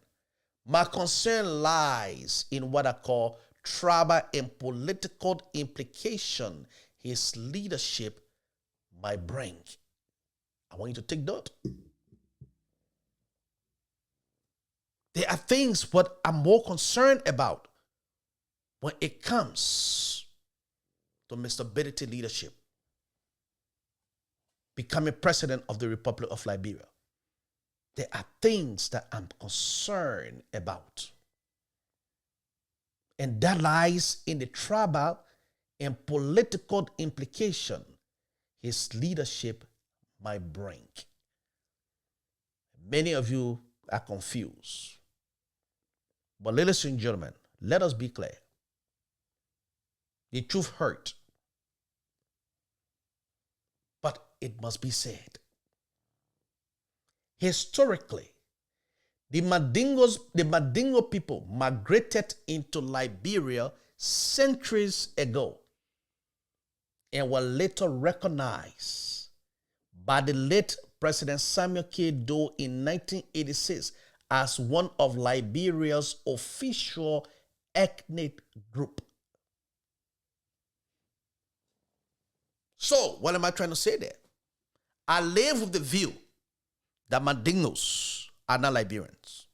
my concern lies in what I call tribal and political implication his leadership might bring. I want you to take note. There are things what I'm more concerned about when it comes to Musa Bility leadership, becoming president of the Republic of Liberia. There are things that I'm concerned about. And that lies in the tribal and political implication his leadership my brink. Many of you are confused. But ladies and gentlemen, let us be clear. The truth hurt, but it must be said. Historically, the Mandingo people migrated into Liberia centuries ago and were later recognized by the late President Samuel K. Doe in 1986 as one of Liberia's official ethnic group. So, what am I trying to say there? I live with the view that Mandingos are not Liberians.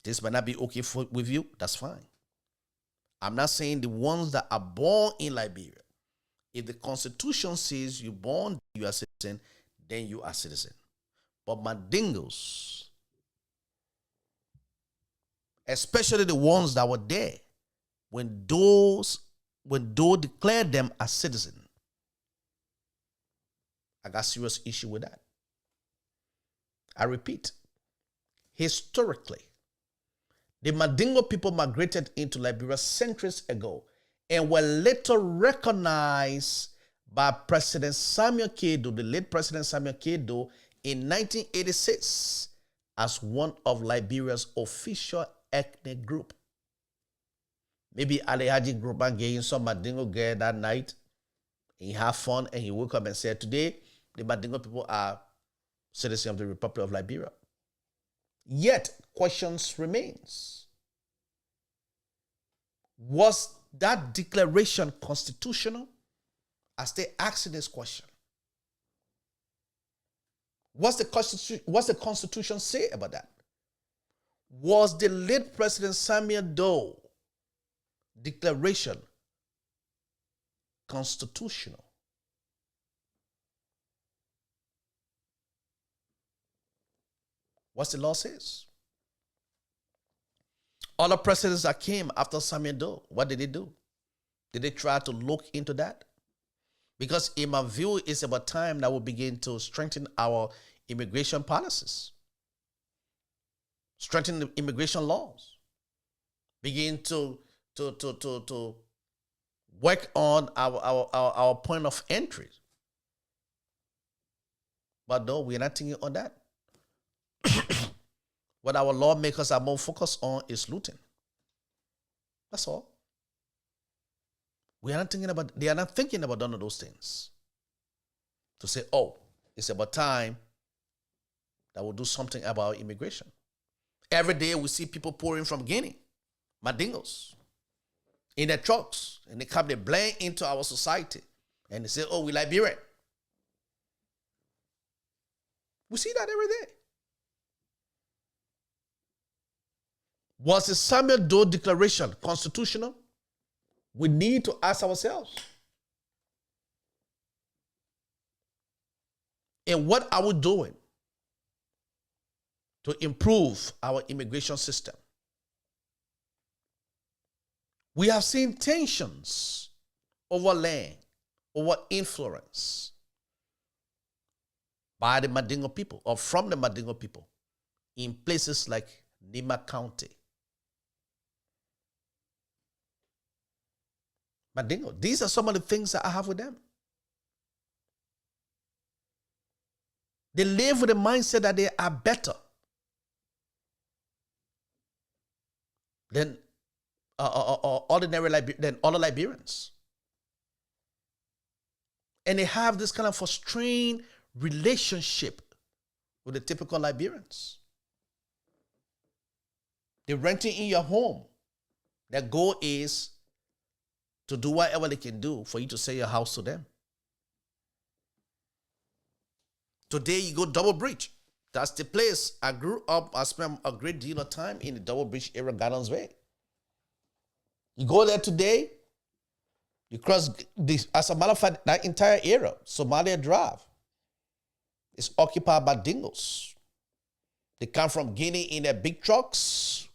This might not be okay with you, that's fine. I'm not saying the ones that are born in Liberia. If the Constitution says you're born, you are citizen, then you are citizen. But Mandingos, especially the ones that were there when Doe declared them as citizen, I got serious issue with that. I repeat, historically, the Mandingo people migrated into Liberia centuries ago and were later recognized by President Samuel K. Doe, the late President Samuel K. Doe, in 1986 as one of Liberia's official ethnic group. Maybe Ali Haji group and getting some Mandingo girl that night, and he had fun, and he woke up and said, today, the Mandingo people are citizens of the Republic of Liberia. Yet, questions remains. Was that declaration constitutional? I stay asking this question. What's the Constitution say about that? Was the late President Samuel Doe declaration constitutional? What's the law says? Other presidents that came after Samuel Doe, what did they do? Did they try to look into that? Because in my view, it's about time that we begin to strengthen our immigration policies, strengthen the immigration laws, begin to work on our point of entry. But no, we're not thinking on that. What our lawmakers are more focused on is looting. That's all. They are not thinking about none of those things. To say, oh, it's about time that we'll do something about immigration. Every day we see people pouring from Guinea, Mandingos, in their trucks, and they blend into our society, and they say, oh, we're Liberian. We see that every day. Was the Samuel Doe Declaration constitutional? We need to ask ourselves. And what are we doing to improve our immigration system? We have seen tensions over land, over influence by the Mandingo people or from the Mandingo people in places like Nima County. Mandingo, these are some of the things that I have with them. They live with the mindset that they are better than than other Liberians. And they have this kind of a strained relationship with the typical Liberians. They're renting in your home. Their goal is to do whatever they can do for you to sell your house to them. Today you go Double Bridge. That's the place I grew up. I spent a great deal of time in the Double Bridge area, Gardens Way. You go there today, you cross this, as a matter of fact, that entire area, Somalia Drive, is occupied by Dingos. They come from Guinea in their big trucks.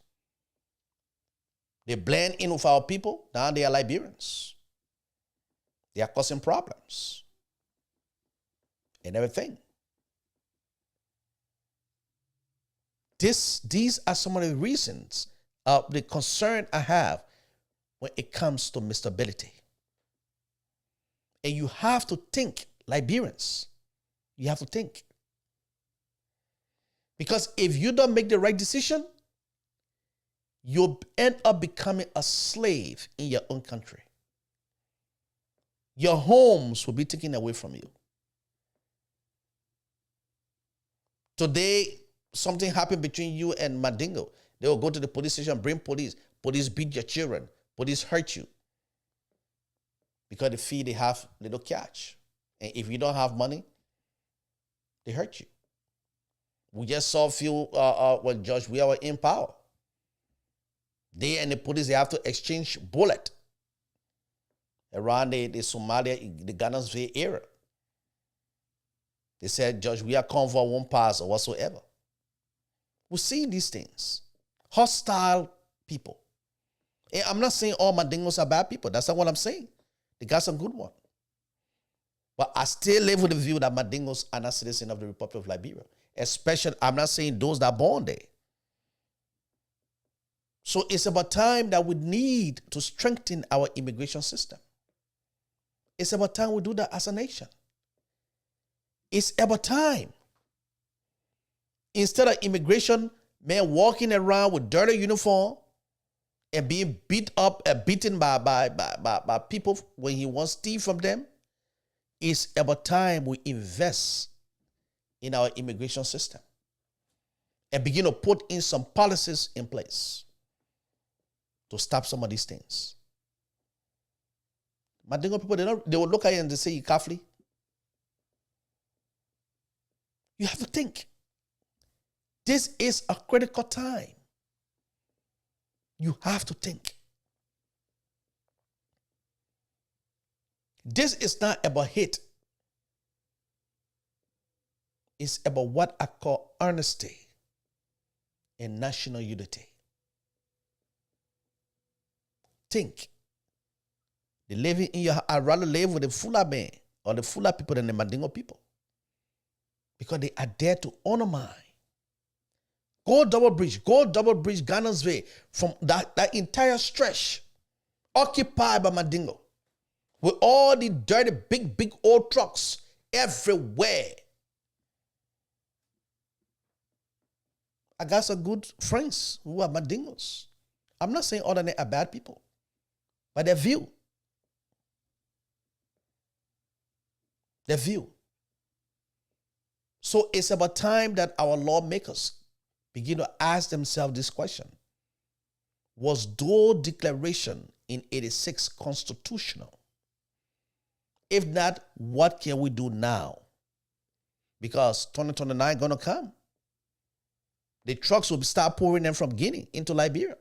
They blend in with our people. Now they are Liberians. They are causing problems. and everything. These are some of the reasons, the concern I have when it comes to Mr. Bility. And you have to think, Liberians. You have to think. Because if you don't make the right decision, you'll end up becoming a slave in your own country. Your homes will be taken away from you. Today, something happened between you and Mandingo. They will go to the police station, bring police. Police beat your children. Police hurt you. Because they feel they have little catch. And if you don't have money, they hurt you. We just saw a few when Judge we were in power. They and the police, they have to exchange bullet around the Somalia, the Ghana's area. They said, Judge, we are convoy won't pass or whatsoever. We're seeing these things. Hostile people. And I'm not saying all Mandingos are bad people. That's not what I'm saying. They got some good ones. But I still live with the view that Mandingos are not citizens of the Republic of Liberia. Especially, I'm not saying those that are born there. So it's about time that we need to strengthen our immigration system. It's about time we do that as a nation. It's about time. Instead of immigration, men walking around with dirty uniform and being beat up and beaten by people when he wants to steal from them, it's about time we invest in our immigration system and begin to put in some policies in place to stop some of these things. Mandingo people, they will look at you and they say, you kafli. You have to think. This is a critical time. You have to think. This is not about hate. It's about what I call honesty and national unity. Think. The living in your, I'd rather live with the Fula man or the Fula people than the Mandingo people. Because they are there to honor mine. Go double bridge, Ghana's Way, from that entire stretch occupied by Mandingo. With all the dirty, big old trucks everywhere. I got some good friends who are Mandingos. I'm not saying all of them are bad people, but their view. Their view. So it's about time that our lawmakers begin to ask themselves this question. Was Doe Declaration in 86 constitutional? If not, what can we do now? Because 2029 gonna come. The trucks will start pouring them from Guinea into Liberia.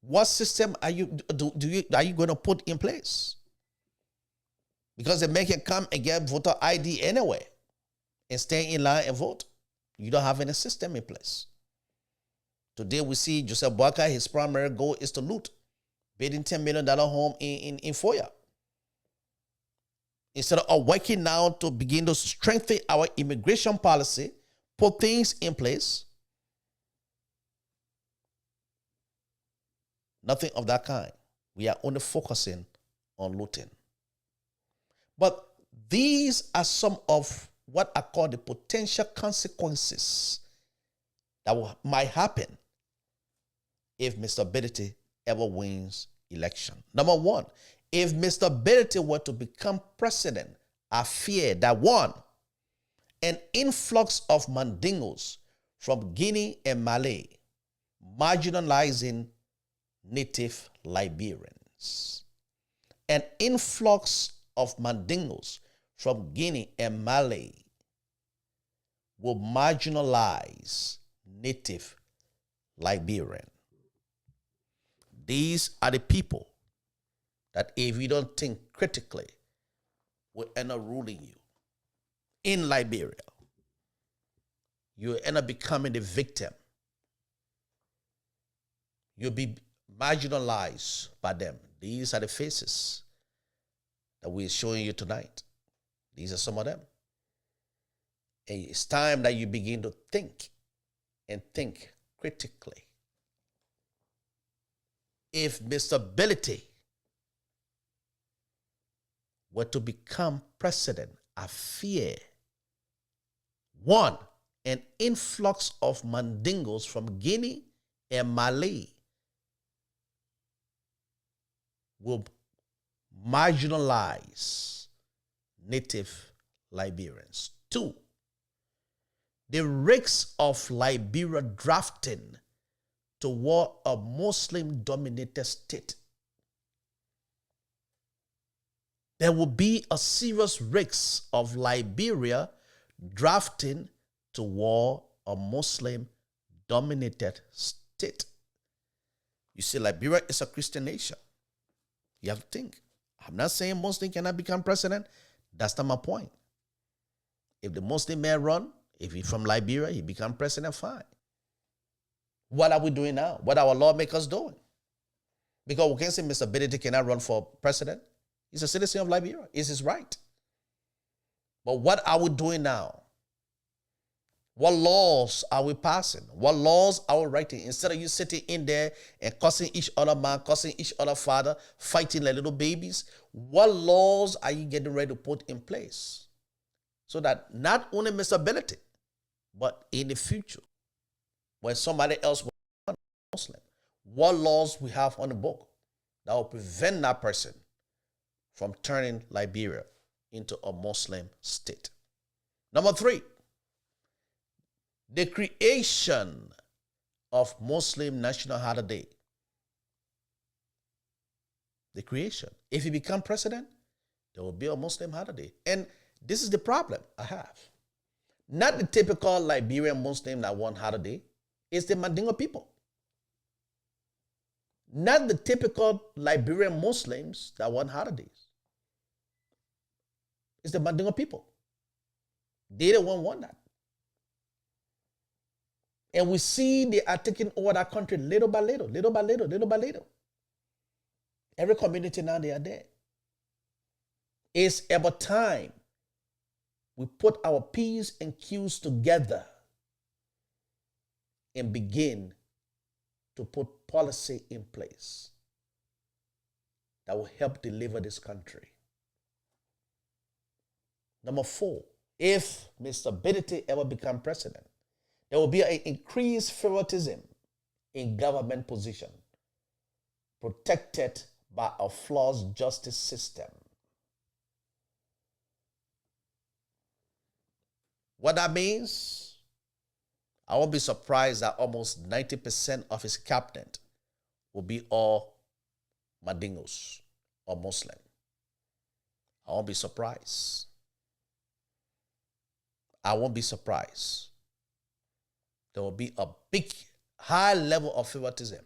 What system are you going to put in place? Because they make it come and get voter ID anyway and stay in line and vote. You don't have any system in place. Today we see Joseph Boakai, his primary goal is to loot, bidding $10 million home in Foya. Instead of working now to begin to strengthen our immigration policy, put things in place, nothing of that kind. We are only focusing on looting. But these are some of what I call the potential consequences that might happen if Mr. Bility ever wins election. Number one, if Mr. Bility were to become president, I fear that one, an influx of Mandingos from Guinea and Malay, marginalizing native Liberians. An influx of Mandingos from Guinea and Malay will marginalize native Liberian. These are the people that if you don't think critically will end up ruling you. In Liberia, you end up becoming the victim. You'll be marginalized by them. These are the faces that we're showing you tonight. These are some of them. And it's time that you begin to think and think critically. If Mr. Bility were to become president, I fear, one, an influx of Mandingos from Guinea and Mali will marginalize native Liberians. Two, the risks of Liberia drafting toward a Muslim-dominated state. There will be a serious risk of Liberia drafting toward a Muslim-dominated state. You see, Liberia is a Christian nation. You have to think. I'm not saying Muslim cannot become president. That's not my point. If the Muslim man run, if he's from Liberia, he become president, fine. What are we doing now? What are our lawmakers doing? Because we can't say Mr. Bility cannot run for president. He's a citizen of Liberia. It's his right. But what are we doing now? What laws are we passing? What laws are we writing? Instead of you sitting in there and cussing each other man, cussing each other father, fighting like little babies, what laws are you getting ready to put in place? So that not only Mr. Bility, but in the future, when somebody else will be Muslim, what laws we have on the book that will prevent that person from turning Liberia into a Muslim state. Number three, the creation of Muslim national holiday. The creation. If he become president, there will be a Muslim holiday. And this is the problem I have. Not the typical Liberian Muslim that want holiday. It's the Mandingo people. Not the typical Liberian Muslims that want holidays. It's the Mandingo people. They don't want that. And we see they are taking over that country little by little, little by little, little by little. Every community now, they are there. It's about time we put our P's and Q's together and begin to put policy in place that will help deliver this country. Number four, if Mr. Bility ever become president, there will be an increased favoritism in government position, protected by a flawed justice system. What that means, I won't be surprised that almost 90% of his cabinet will be all Mandingos or Muslim. I won't be surprised. I won't be surprised. There will be a big, high level of favoritism.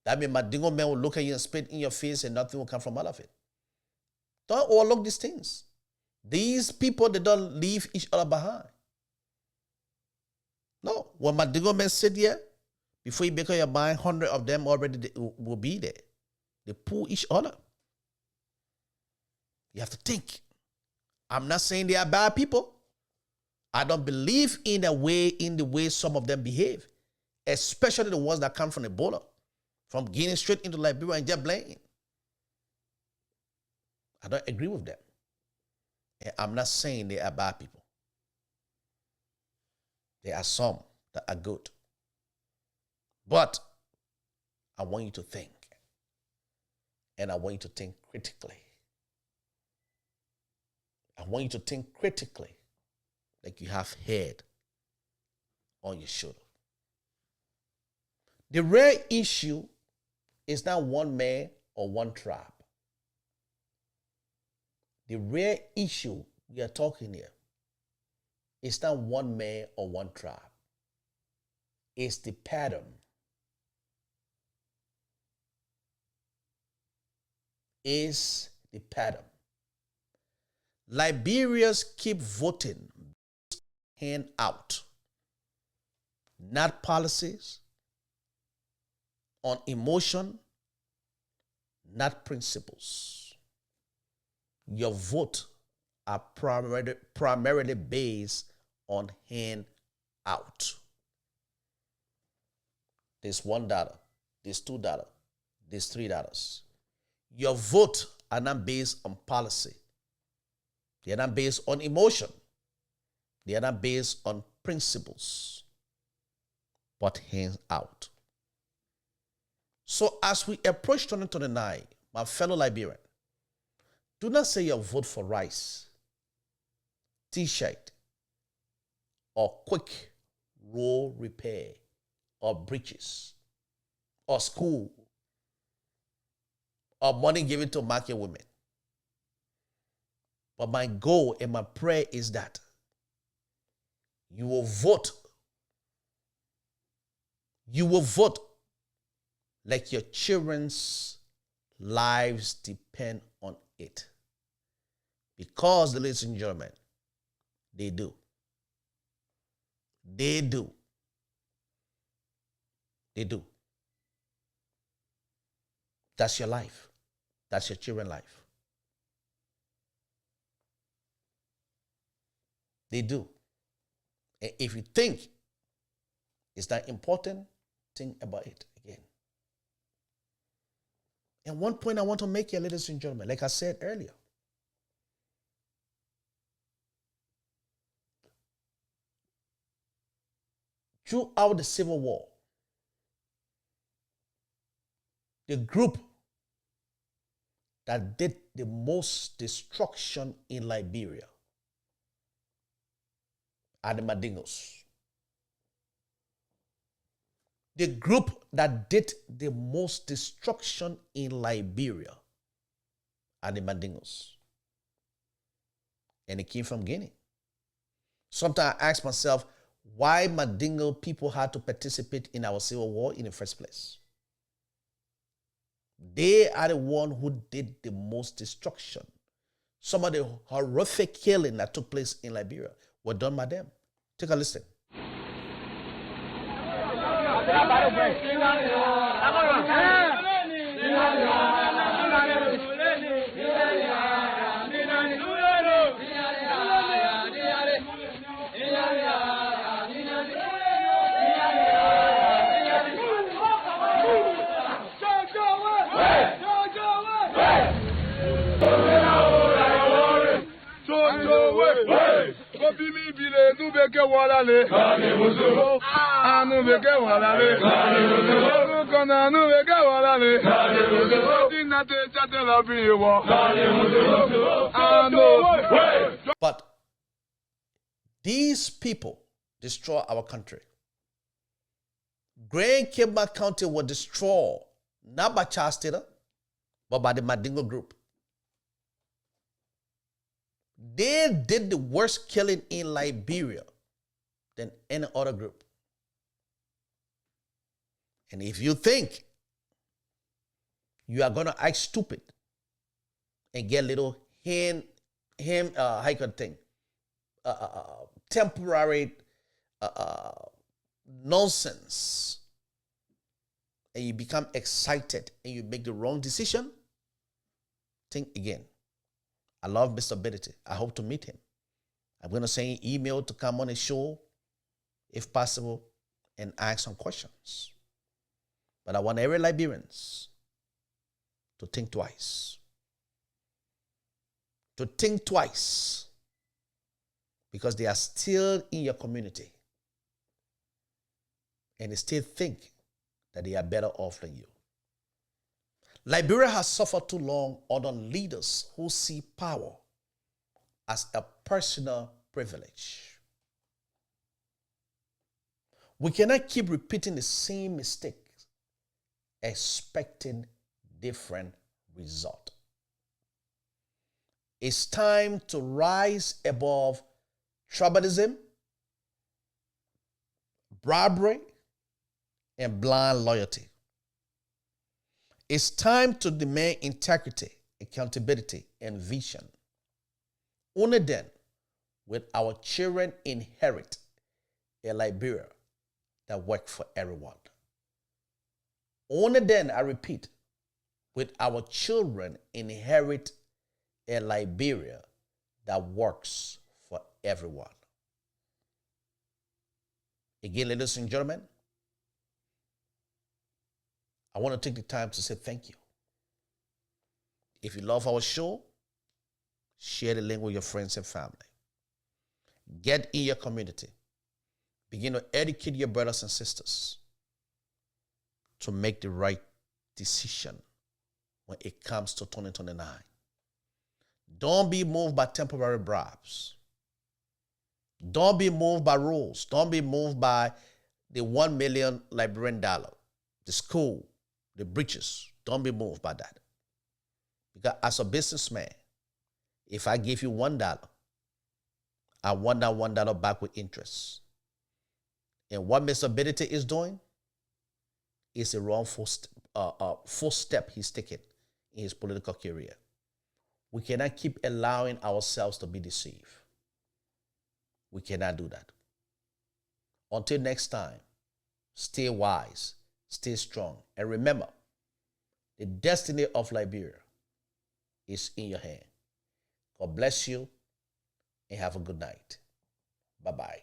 That means Mandingo men will look at you and spit in your face and nothing will come from all of it. Don't overlook these things. These people, they don't leave each other behind. No, when Mandingo men sit here, before you make up your mind, 100 of them already will be there. They pull each other. You have to think. I'm not saying they are bad people. I don't believe in the way some of them behave, especially the ones that come from Ebola, from Guinea straight into Liberia and just blaming. I don't agree with them. And I'm not saying they are bad people. There are some that are good. But I want you to think. And I want you to think critically. I want you to think critically, like you have head on your shoulder. The real issue is not one man or one tribe. The real issue we are talking here is not one man or one tribe. It's the pattern. Is the pattern. Liberians keep voting hand out, not policies, on emotion, not principles. Your vote are primarily based on handout. There's $1, there's $2, there's $3. Your vote are not based on policy. They are not based on emotion. They are not based on principles, but hands out. So as we approach 2029, my fellow Liberian, do not say your vote for rice, t-shirt, or quick road repair, or bridges, or school, or money given to market women. But my goal and my prayer is that you will vote. You will vote like your children's lives depend on it. Because, ladies and gentlemen, they do. They do. They do. That's your life. That's your children's life. They do. And if you think it's not important, think about it again. And one point I want to make here, ladies and gentlemen, like I said earlier, throughout the Civil War, the group that did the most destruction in Liberia are the Mandingos. The group that did the most destruction in Liberia are the Mandingos. And it came from Guinea. Sometimes I ask myself, why Mandingo people had to participate in our Civil War in the first place? They are the one who did the most destruction. Some of the horrific killing that took place in Liberia were done by them. Take a listen. But these people destroy our country. Grand Cayman County was destroyed not by Charles Taylor, but by the Mandingo group. They did the worst killing in Liberia than any other group. And if you think you are going to act stupid and get little temporary nonsense, and you become excited and you make the wrong decision, think again. I love Mr. Bility. I hope to meet him. I'm going to send an email to come on the show, if possible, and ask some questions. But I want every Liberians to think twice. To think twice. Because they are still in your community. And they still think that they are better off than you. Liberia has suffered too long under leaders who see power as a personal privilege. We cannot keep repeating the same mistakes, expecting different results. It's time to rise above tribalism, bribery, and blind loyalty. It's time to demand integrity, accountability, and vision. Only then will our children inherit a Liberia that works for everyone. Only then, I repeat, will our children inherit a Liberia that works for everyone. Again, ladies and gentlemen, I want to take the time to say thank you. If you love our show, share the link with your friends and family. Get in your community. Begin to educate your brothers and sisters to make the right decision when it comes to 2029. Don't be moved by temporary bribes. Don't be moved by rules. Don't be moved by the 1 million Liberian dollar, the school, the bridges. Don't be moved by that. Because as a businessman, if I give you $1, I want that $1 back with interest. And what Mr. Bility is doing is a wrongful full step he's taking in his political career. We cannot keep allowing ourselves to be deceived. We cannot do that. Until next time, stay wise, stay strong, and remember, the destiny of Liberia is in your hand. God bless you, and have a good night. Bye-bye.